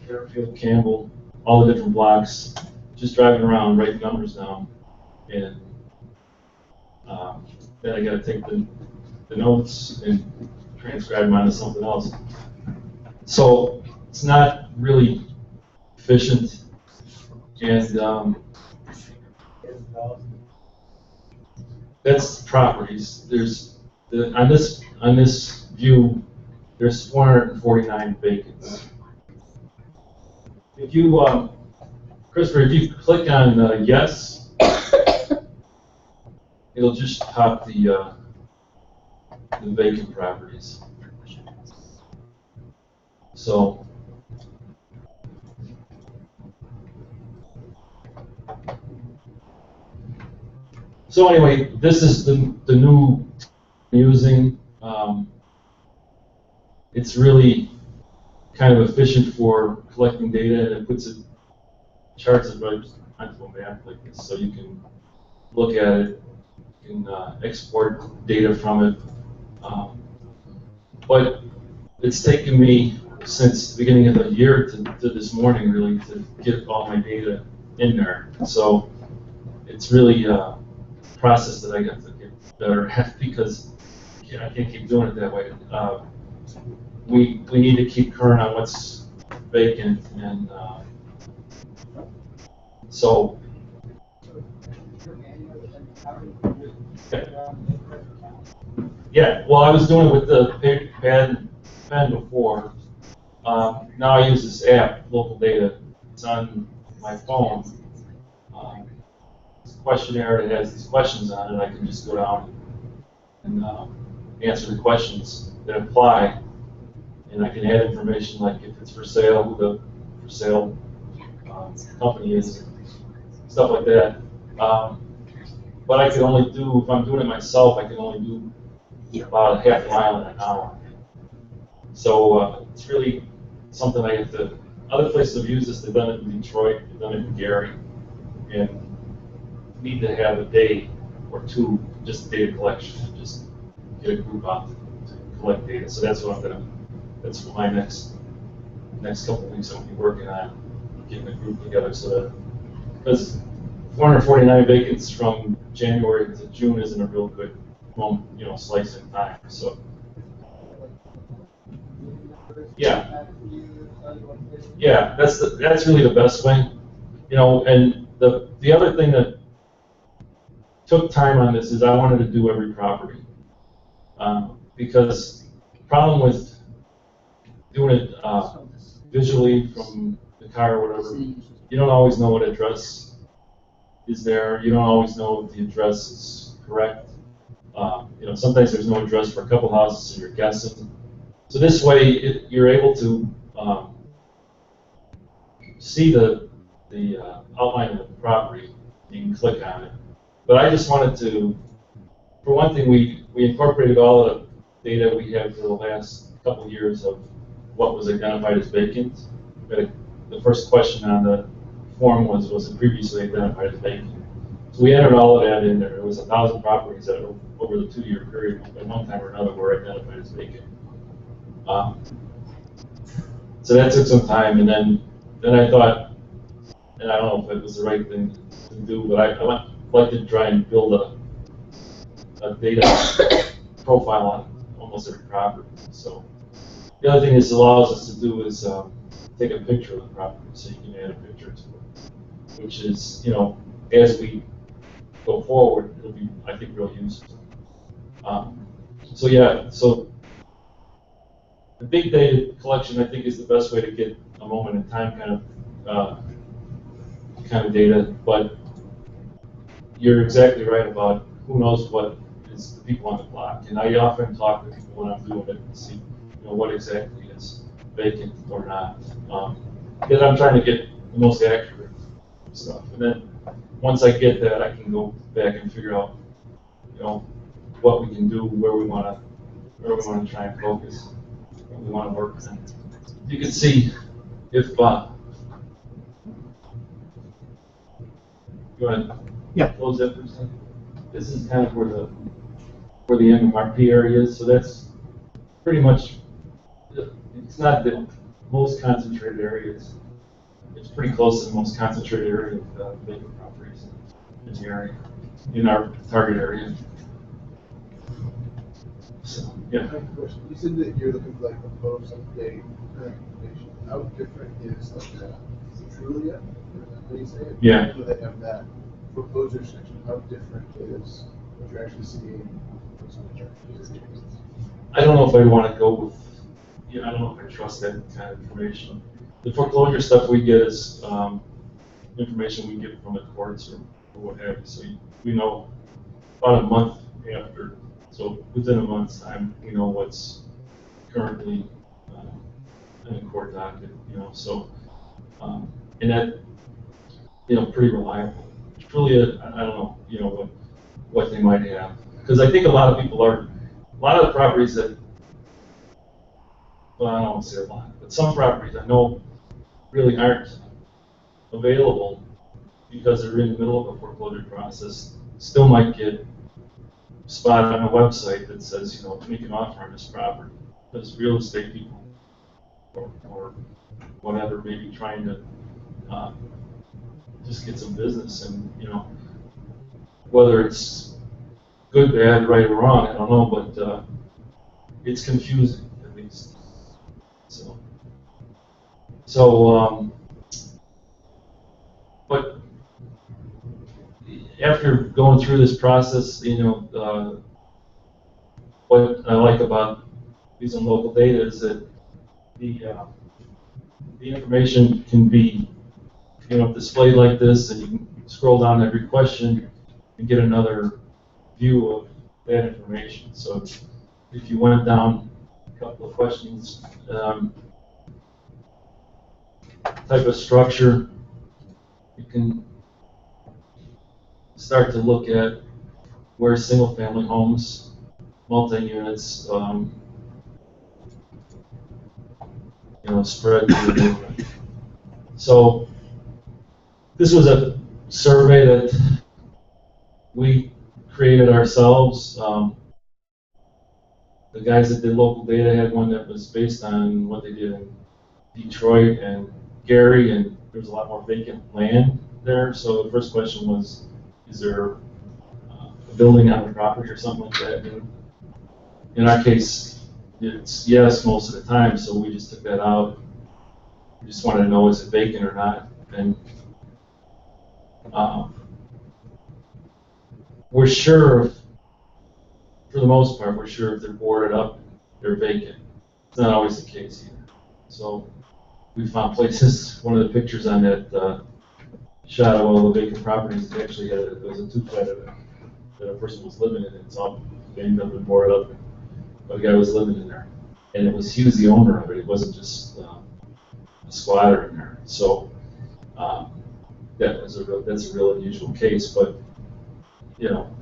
Fairfield, Campbell, all the different blocks, just driving around, writing numbers down, and then I got to take the notes and transcribe them onto something else. So it's not really efficient, and that's properties. There's on this view, there's 449 vacants. If you, Christopher, if you click on yes, it'll just pop the vacant properties. So anyway, this is the new I'm using. It's really kind of efficient for collecting data, and it puts it charts it right onto a map like this, so you can look at it, you can export data from it. But it's taken me since the beginning of the year to this morning really to get all my data in there. So it's really a process that I got to get better at because I can't keep doing it that way. We need to keep current on what's vacant, and so yeah. Well, I was doing it with the pen before. Now I use this app, Local Data. It's on my phone. It's a questionnaire that has these questions on it. I can just go down and answer the questions that apply. And I can add information like if it's for sale, who the for sale company is, stuff like that. But I can only do, if I'm doing it myself, I can only do about a half a mile in an hour. So it's really something I have to, other places have used this, they've done it in Detroit, they've done it in Gary, and need to have a day or two just data collection, and just get a group out to collect data. So that's what I'm gonna, that's what my next couple of weeks I'll be working on, getting a group together so that, because 449 vacants from January to June isn't a real good slice in time. So yeah, that's really the best way, And the other thing that took time on this is I wanted to do every property because the problem with doing it visually from the car or whatever, you don't always know what address is there. You don't always know if the address is correct. Sometimes there's no address for a couple houses, so you're guessing. So this way, you're able to see the outline of the property. You can click on it. But I just wanted to, for one thing, we incorporated all the data we had for the last couple of years of what was identified as vacant. The first question on the form was it previously identified as vacant? So we entered all of that in there. It was 1,000 properties that over the 2-year period, at one time or another, were identified as vacant. So that took some time, and then I thought, and I don't know if it was the right thing to do, but I like to try and build a data profile on almost every property. So the other thing this allows us to do is take a picture of the property, so you can add a picture to it, which is, as we go forward, it'll be, I think, real useful. So the big data collection, I think, is the best way to get a moment in time kind of data. But you're exactly right about who knows what is the people on the block. And I often talk to people when I'm doing it to see, what exactly is vacant or not. Because I'm trying to get the most accurate stuff. And then once I get that, I can go back and figure out, what we can do, where we want to try and focus, what we want to work on. You can see if you want to close that for a second. This is kind of where the MMRP area is. So that's pretty much. It's not the most concentrated areas. It's pretty close to the most concentrated area of vacant properties in the area, in our target area. So, yeah. I have a question. You said that you're looking for like a post update kind of information. How different is like Trulia? What do you say? Yeah. So they have that foreclosure section. How different is what you're actually seeing? I don't know if I want to go with. I don't know if I trust that kind of information. The foreclosure stuff we get is information we get from the courts or what have you. So we know about a month after. So within a month's time, we know what's currently in a court docket. So and that pretty reliable. Truly, I don't know what they might have, because I think a lot of the properties that. Well, I don't want to say a lot, but some properties I know really aren't available because they're in the middle of a foreclosure process. Still might get spotted on a website that says, make an offer on this property, because real estate people or whatever may be trying to just get some business, and whether it's good, bad, right, or wrong, I don't know, but it's confusing at least. But after going through this process, what I like about using local data is that the information can be, displayed like this, and you can scroll down every question and get another view of that information. So if you went down a couple of questions, type of structure, you can start to look at where single-family homes, multi-units, spread to the neighborhood. So this was a survey that we created ourselves. The guys that did local data had one that was based on what they did in Detroit and Gary, and there was a lot more vacant land there. So the first question was, is there a building on the property or something like that? And in our case, it's yes most of the time, so we just took that out. We just wanted to know, is it vacant or not? And we're sure, for the most part, we're sure if they're boarded up, they're vacant. It's not always the case either. So we found places. One of the pictures on that shot of all the vacant properties actually had it was a two-flat that a person was living in. It's all banged up and boarded up. A guy was living in there, and he was the owner of it. It wasn't just a squatter in there. So that's a real unusual case. But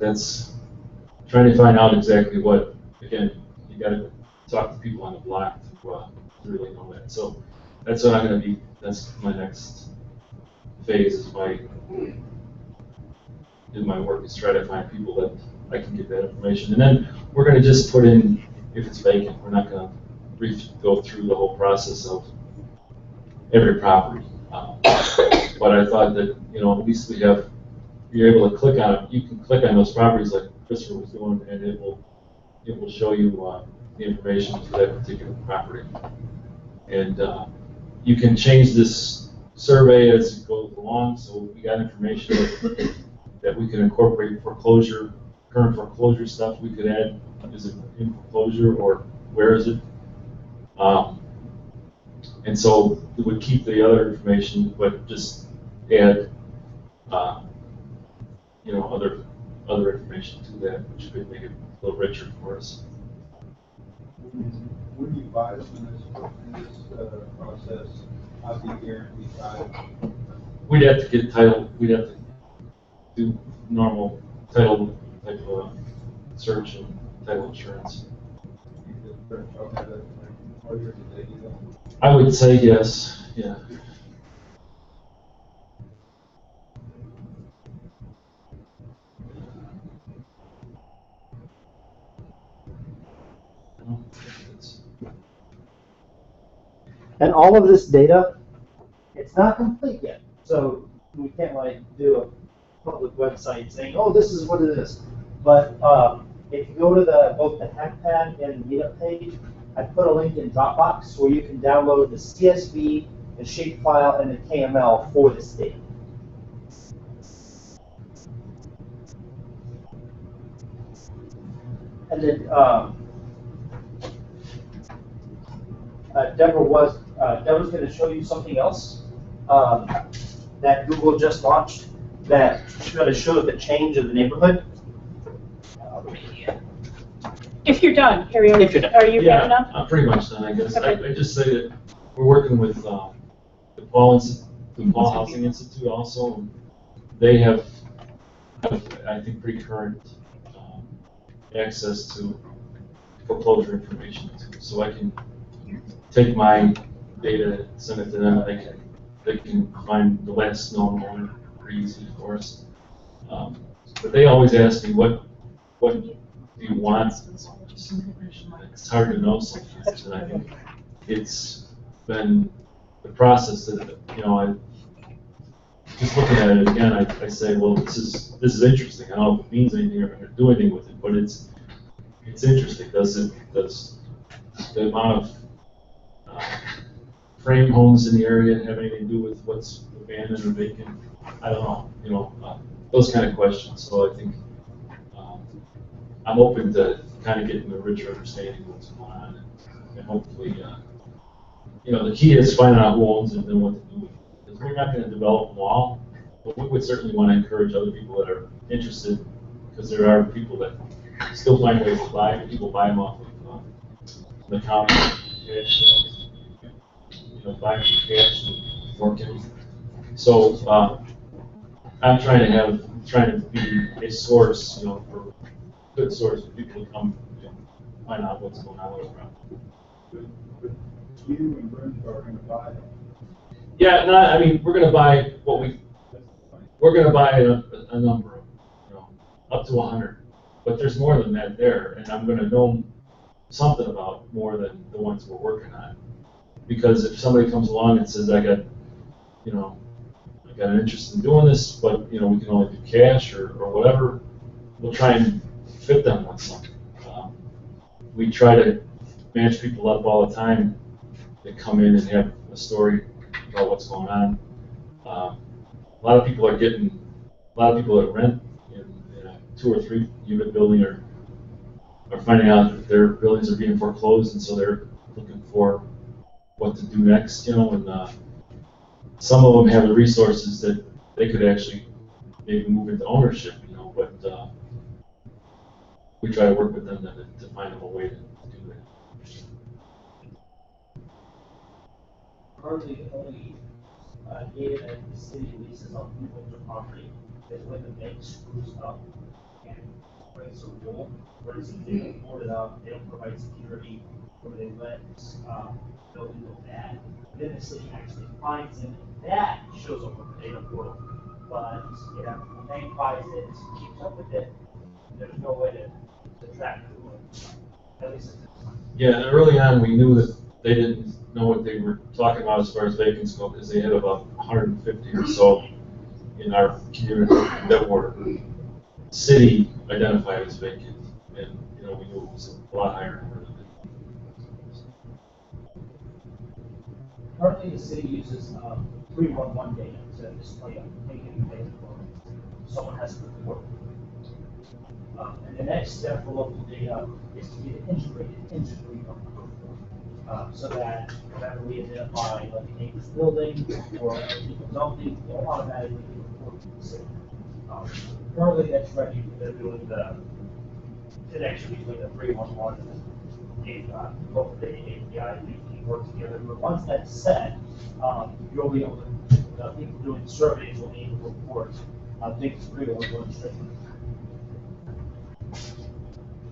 that's trying to find out exactly what. Again, you got to talk to people on the block to really know that. So that's what I'm going to be. That's my next phase. Is my work is try to find people that I can get that information, and then we're going to just put in if it's vacant. We're not going to go through the whole process of every property. But I thought that at least you're able to click on it. You can click on those properties like Christopher was doing, and it will show you the information for that particular property. And you can change this survey as it goes along, so we got information that we can incorporate foreclosure, current foreclosure stuff. We could add, is it in foreclosure or where is it? And so it would keep the other information, but just add, you know, other information to that, which could make it a little richer for us. When you buy this process, how do you guarantee title? We'd have to get title, we'd have to do normal title type of search and title insurance. I would say yes, yeah. And all of this data, it's not complete yet. So we can't like do a public website saying, oh, this is what it is. But if you go to both the HackPad and the Meetup page, I put a link in Dropbox where you can download the CSV, the shapefile, and the KML for this data. And then Deborah's going to show you something else that Google just launched that's going to show the change of the neighborhood. If you're done, Harry, If you're done. are you wrapping Yeah, up? I'm pretty much done, I guess. Okay. I just say that we're working with the Paul Housing Institute also. And they have, I think, pretty current access to foreclosure information too. So I can take my data, send it to them. They can find the last known owner pretty easily for us. But they always ask me, what do you want? It's hard to know sometimes, and I think it's been the process that, you know, I just looking at it again, I say, well, this is interesting. I don't know if it means anything or if I'm going to do anything with it, but it's interesting. Does the amount of frame homes in the area have anything to do with what's abandoned or vacant? I don't know. You know, those kind of questions. So I think I'm open to kind of getting a richer understanding of what's going on, and hopefully, you know, the key is finding out who owns it and what to do with it. Because we're not going to develop them all, but we would certainly want to encourage other people that are interested, because there are people that still find ways to buy. People buy them off of the county cash sales, you know, buy from cash and working. So I'm trying to be a source, you know, for good source for people to come, you know, find out what's going on with the property. But you and Brent are going to buy it. Yeah, no, I mean, we're going to buy we're going to buy a number of, you know, up to 100. But there's more than that there, and I'm going to know something about more than the ones we're working on. Because if somebody comes along and says, I got an interest in doing this, but, you know, we can only do cash or whatever, we'll try and fit them with something. We try to match people up all the time that come in and have a story about what's going on. A lot of people that rent in a 2 or 3 unit building are finding out that their buildings are being foreclosed, and so they're looking for what to do next, you know, and some of them have the resources that they could actually maybe move into ownership, you know, but we try to work with them to find them a way to do that. Currently, the only data that the city releases on who owns the property is when the bank screws up and breaks a rule. For instance, they don't board it up, they don't provide security, or they let building go bad. Then the city actually finds them, and that shows up on the data portal. But you know, the bank buys it, keeps up with it. There's no way to track who owns it. At least at this time. Yeah, and early on, we knew that they didn't know what they were talking about as far as vacants go, because they had about 150 or so in our community that were city identified as vacant, and, you know, we knew it was a lot higher number than that. Currently, the city uses 311 data to display making data for someone has to report. And the next step for local data is to get it integrated into 311. So that whenever we identify like a neighbor's building or a particular zoning, it will automatically be reported to the city. Currently, that's ready. They're doing the connection between the 311 and the local data API. We work together. But once that's set, you'll be able to, people doing surveys will be able to report things really going straight.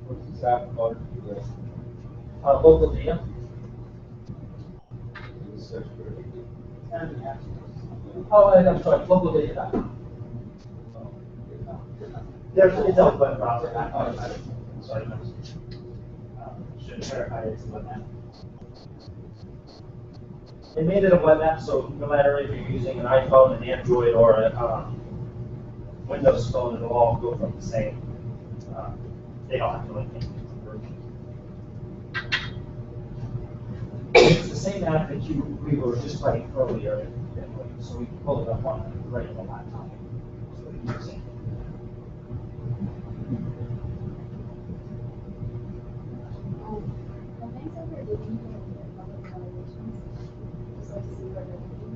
What's the SAP card? Local data. Oh, and I'm sorry, local data. There's, it's a web browser. Sorry, should verify it's a web app. They made it a web app, so no matter if you're using an iPhone, an Android, or a Windows phone, it'll all go from the same. They don't have to link anything to the version. It's the same app that we were just playing earlier, so we can pull it up on a regular laptop. So we can use it. Are banks ever doing public evaluations? Just like to see where they're looking?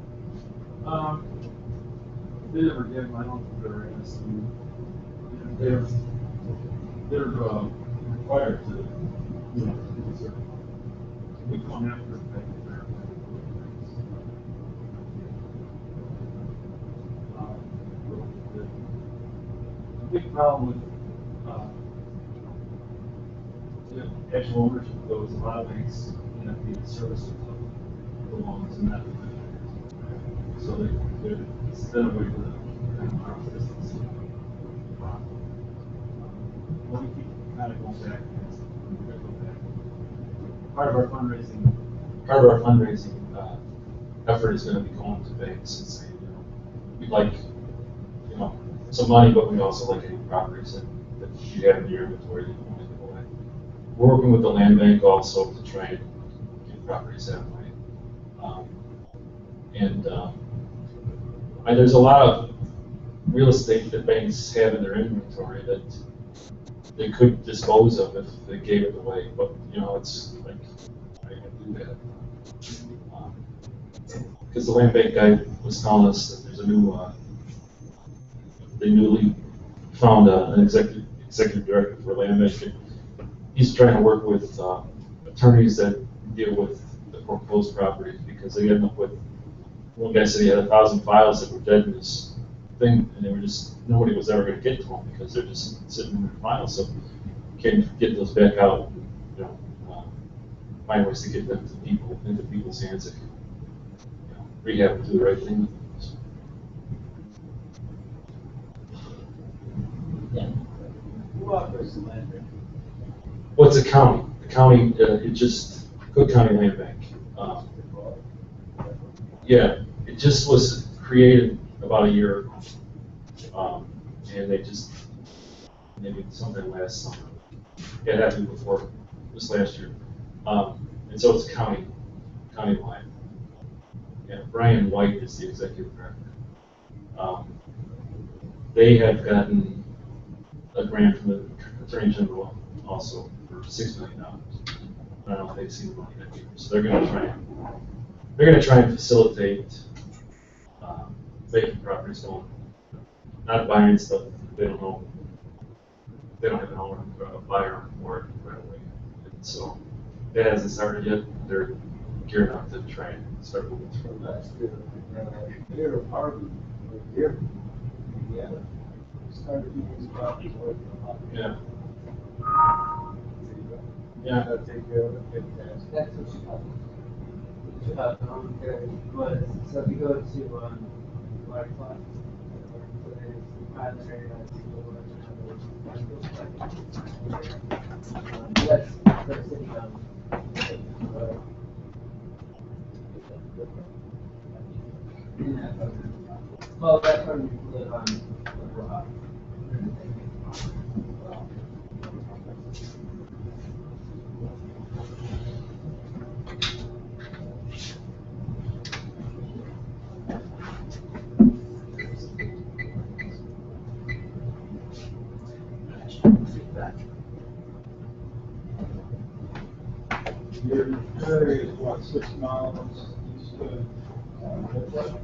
They never did, I don't think they're asking. They're required to, you know, we come after the fact that they're. The big problem with, the actual ownership of those, a lot of banks, you know, the services of the loans and that. So they're instead of waiting for the business. Well, we keep kind of going back. Part of our fundraising effort is going to be going to banks and saying, you know, we'd like, you know, some money, but we also like any properties that you have in your inventory that you want to give away. We're working with the land bank also to try and get properties that way. There's a lot of real estate that banks have in their inventory that they could dispose of if they gave it away, but you know, it's like, how are you gonna do that? Because the land bank guy was telling us that there's a new, they newly found an executive director for land bank. He's trying to work with attorneys that deal with the foreclosed properties because they end up with, one guy said he had 1,000 files that were dead in this thing, and they were just, nobody was ever going to get to them because they're just sitting in their files. So can get those back out, you know, find ways to get them to people, into people's hands if you know, rehab and do the right thing with them. Yeah. Who operates the land bank? What's the county? The county, it just, Cook County Land Bank. Yeah, it just was created about a year ago. And they just, maybe sometime last summer. Yeah, it happened before, this last year. And so it's countywide. Yeah, Brian White is the executive director. They have gotten a grant from the Attorney General also for $6 million. I don't know if they've seen the money that year. So they're going to try and facilitate vacant properties going, not buying stuff they don't know. They don't have an owner, a buyer for it right away. And so it hasn't started yet. They're gearing up to try and start moving through that. Mayor of Harvey, here, Indiana, started keeping these properties away from the hospital. Yeah. Yeah. Take care of it, get taxed. That's what but so if you go to Water Plus, so there's primary that's for city well, that's when you live on the rock. that. Your area is what, 6 miles east of, Midwest?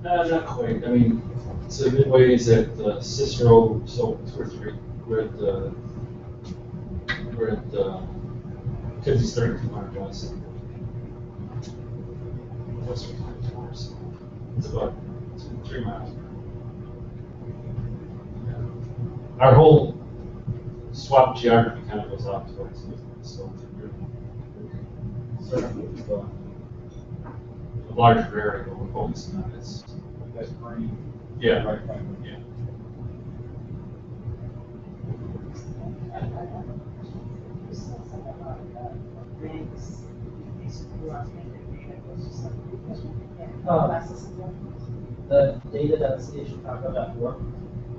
Not quite, I mean, so Midway is at Cicero, so 2 or 3, we're at 50-32 West. Western Forest. It's about 3 miles. Our whole swap geography kind of goes off towards it, so sort of a larger area that we're focusing on. It's, That's green. yeah, Right. yeah. You said something about banks, they screw up and their data goes to something. Classes. The data that the city of Chicago.org,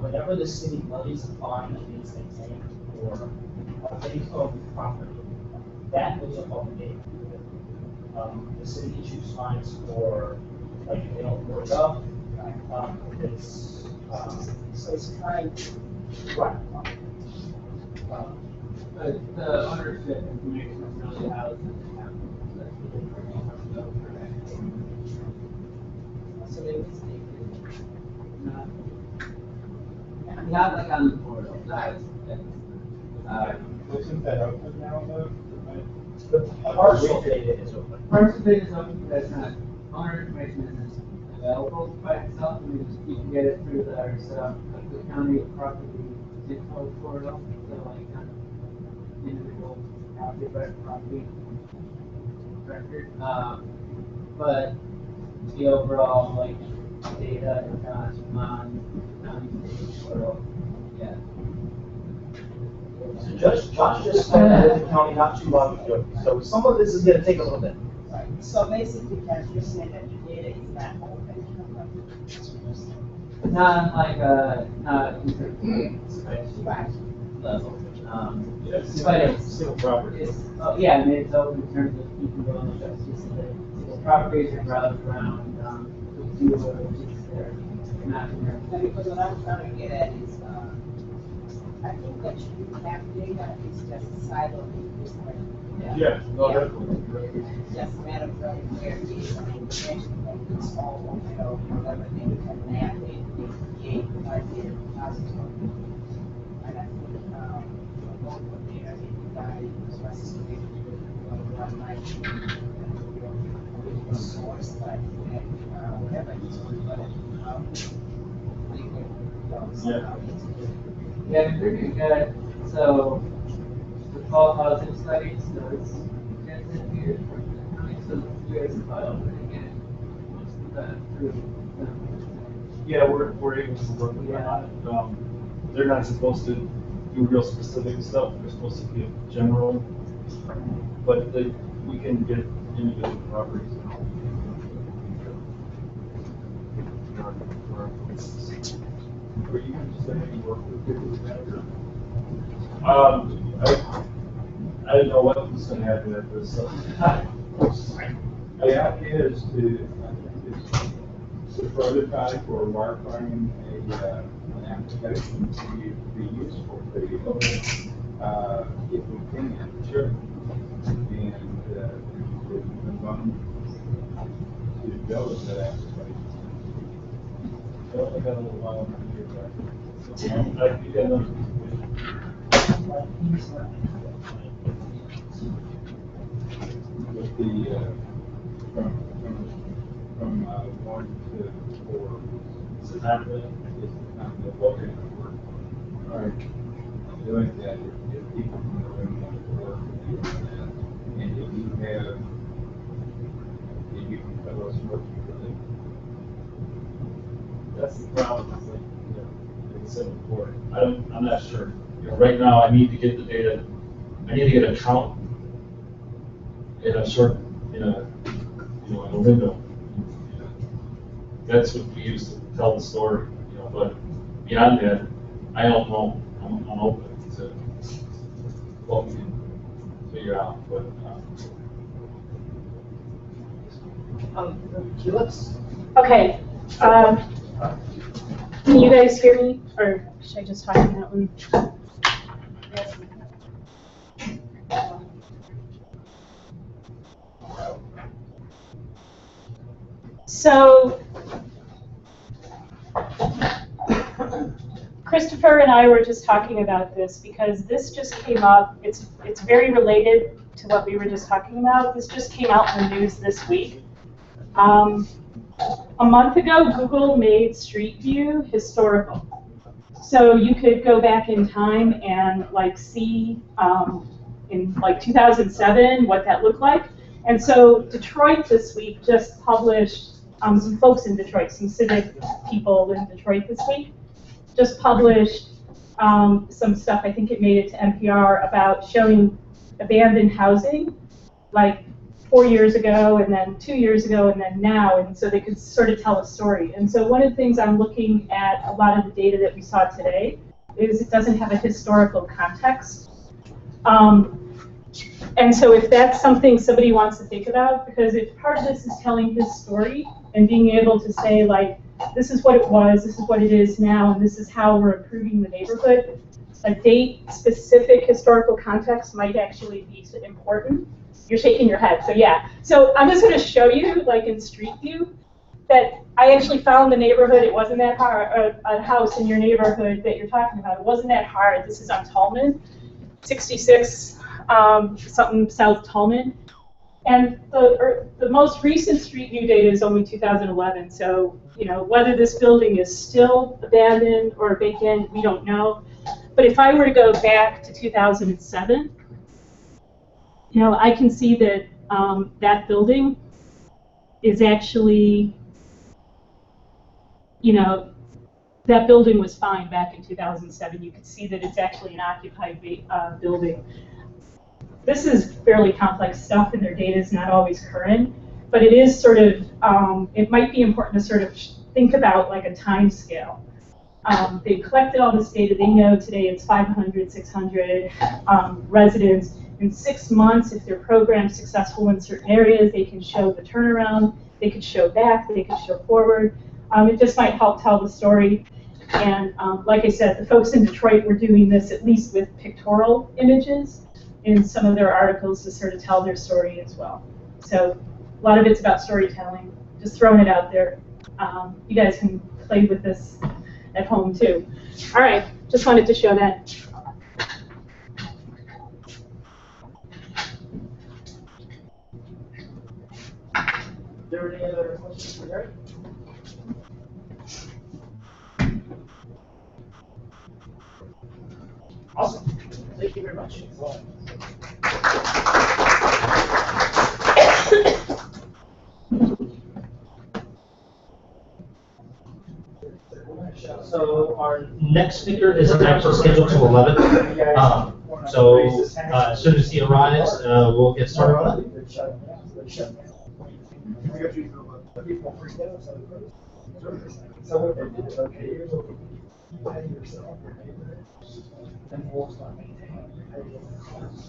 whenever the city levies a fine against a tenant or a city-owned property, that goes up on the data. The city issues fines for, like, if they don't work up, it's, So it's kind right. But the ownership information is really how it's happening. That's what they're bringing up for that. so they mistake Not like on the portal, not, Isn't that open now, though? The partial data is open. parts of it is open, but it's not, owner information isn't available by itself, and you can get it through the county property info portal, so like, individual property, property record, but the overall, like, data is not on page portal yet. So Josh just started with the county not too long ago, so some of this is gonna take a little bit. Right, so basically, because you're saying that your data is not open. Not like, not in terms of spreadsheet Right. level. Yeah, But it's, single property. it's, yeah, I mean, it's open in terms of you can go and look at specific properties or browse around, with you, which is there, not in there. And because what I'm trying to get at is, I think that you have data, it's just a silo. Yeah, no, Yeah. definitely. Just a matter of where it is, I mean, potentially, like, it's all over, or whatever, they can map it, they create, like, their repository. And I think, both of there, if you guys, what's the way to do it, one might, original source, like, whatever, it's on, but, they could, somehow integrate it. Yeah, they're pretty good, so, the fall housing study, so it's, here from the county, so you guys file, but again, most of that through them. Yeah, we're able to work with that. They're not supposed to do real specific stuff, they're supposed to give general, but we can get individual properties. Were you saying you work with people with that? I didn't know what was gonna happen at this, so. The idea is to prototype or work on an application to be useful to you. If we can, sure. And the fund to develop that application. I got a little while on here, but you got another. With the, from 1 to 4. Is it not really? Is not the book in the work. All right. Doing that, if people from the room want to work with you on that, and if you can tell us what you really. That's the problem, it's like, like I said before, I'm not sure. Right now, I need to get the data, I need to get a count in a short, in a window. That's what we use to tell the story, but beyond that, I don't know. I'm open to what we can figure out, but, Let's, Okay, can you guys hear me, or should I just talk in that one? So Christopher and I were just talking about this because this just came up. It's very related to what we were just talking about. This just came out in the news this week. A month ago, Google made Street View historical. So you could go back in time and like see in like 2007 what that looked like. And so Detroit this week just published, some folks in Detroit, some civic people in Detroit this week, just published some stuff, I think it made it to NPR, about showing abandoned housing, like 4 years ago, and then 2 years ago, and then now, and so they could sort of tell a story. And so one of the things I'm looking at a lot of the data that we saw today is it doesn't have a historical context. And so if that's something somebody wants to think about, because if part of this is telling his story and being able to say, like, this is what it was, this is what it is now, and this is how we're improving the neighborhood, a date-specific historical context might actually be important. You're shaking your head, so yeah. So I'm just going to show you, like in Street View, that I actually found the neighborhood. It wasn't that hard, a house in your neighborhood that you're talking about. It wasn't that hard. This is on Tallman, 66 something South Tallman. And the most recent Street View data is only 2011. So, you know, whether this building is still abandoned or vacant, we don't know. But if I were to go back to 2007, you know, I can see that that building is actually, you know, that building was fine back in 2007. You can see that it's actually an occupied building. This is fairly complex stuff, and their data is not always current, but it is sort of, it might be important to sort of think about like a time scale. They've collected all this data. They know today it's 500, 600 residents. In 6 months, if their program's successful in certain areas, they can show the turnaround, they could show back, they could show forward. It just might help tell the story. And like I said, the folks in Detroit were doing this at least with pictorial images in some of their articles to sort of tell their story as well. So a lot of it's about storytelling, just throwing it out there. You guys can play with this at home too. All right, just wanted to show that. Are there any other questions for Gary? Awesome. Thank you very much. So our next speaker is actually scheduled to 11. So as soon as he arrives, we'll get started on it.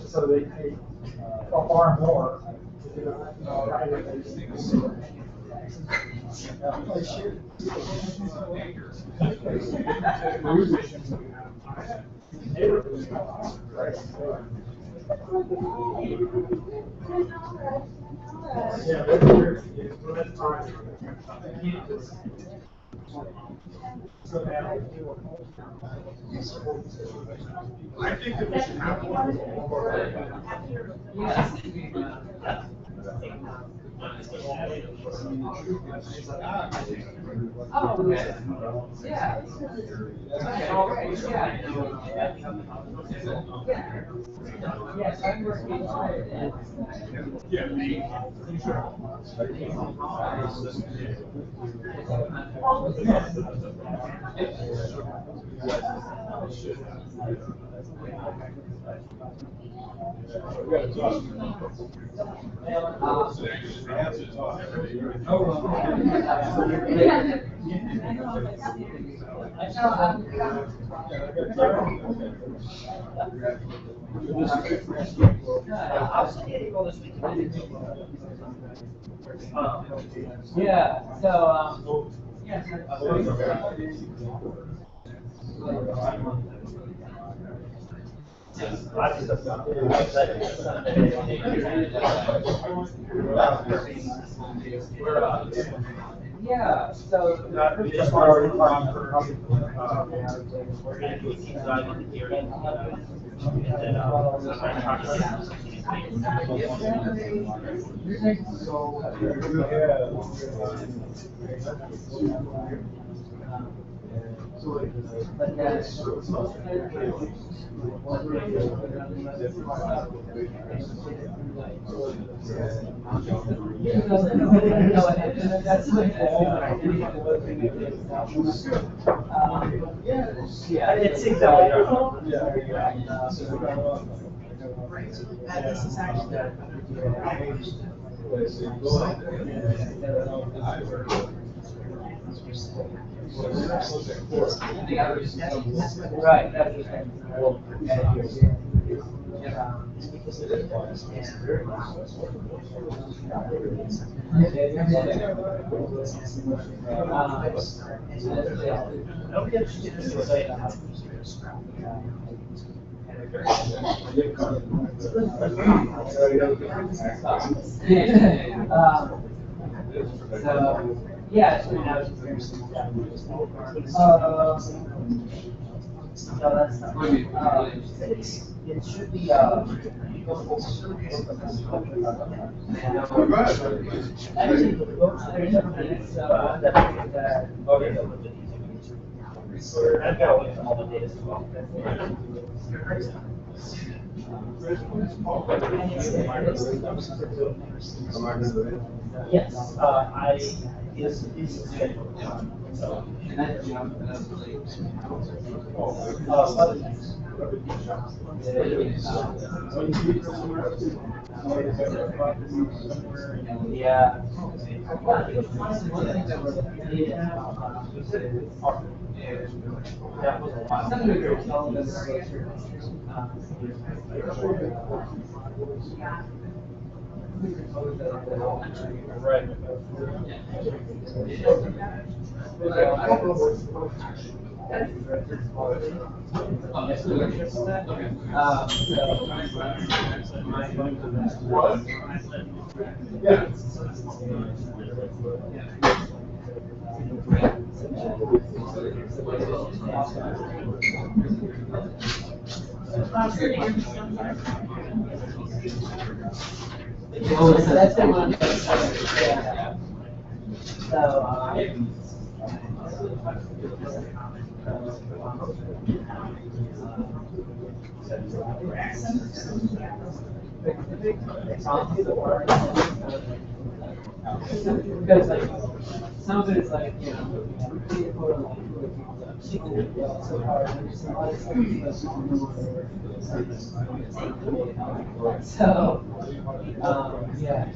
So they pay far more to do I think that we should have one. Oh, yeah. Okay, all right, yeah. Yes, I'm working on it. Yeah, so, Yeah, so. Just But that's. Yeah, it's exactly. This is actually. Right, that's the thing. So, yeah, so now it's no, that's not. It should be, actually, there's different, I've got away from all the data as well. Yes, is scheduled. So. yeah. That was a lot. Right. That's the one. Yeah. So, because like some of it is like, you know, so hard. So, yeah.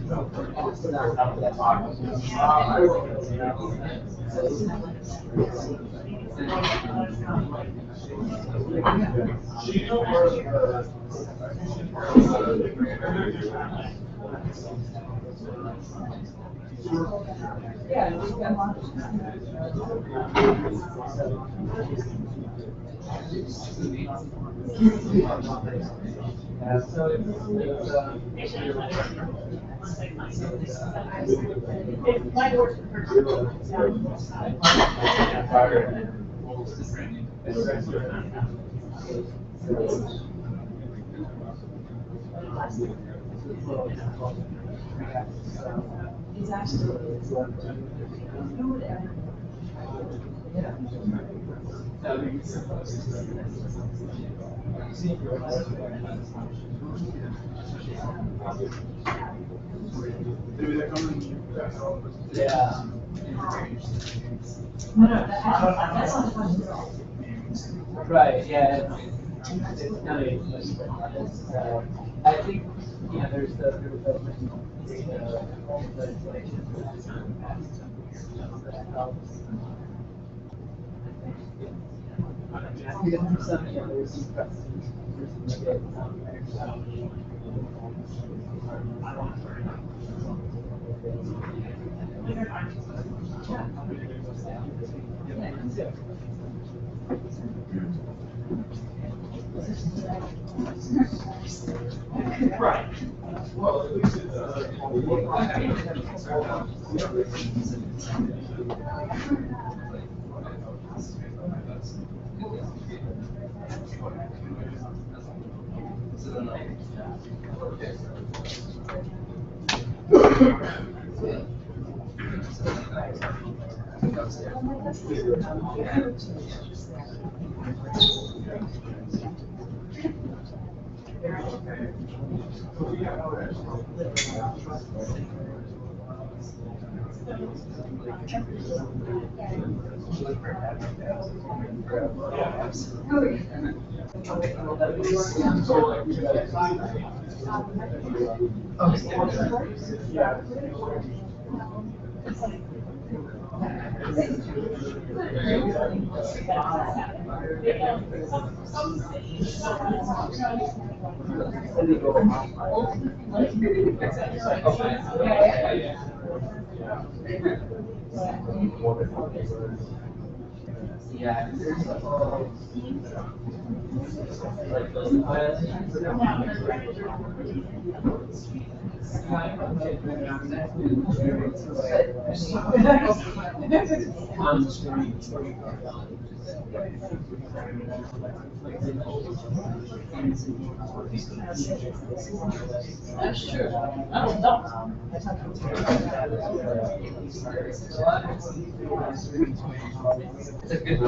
Yeah, we got yeah, so it's It might work for It's actually. yeah. Right, yeah, it's kind of, I think, yeah, there's the Right. Well, at least it's, Yeah, there's a whole, like those on the street. That's true. I don't know. It's a good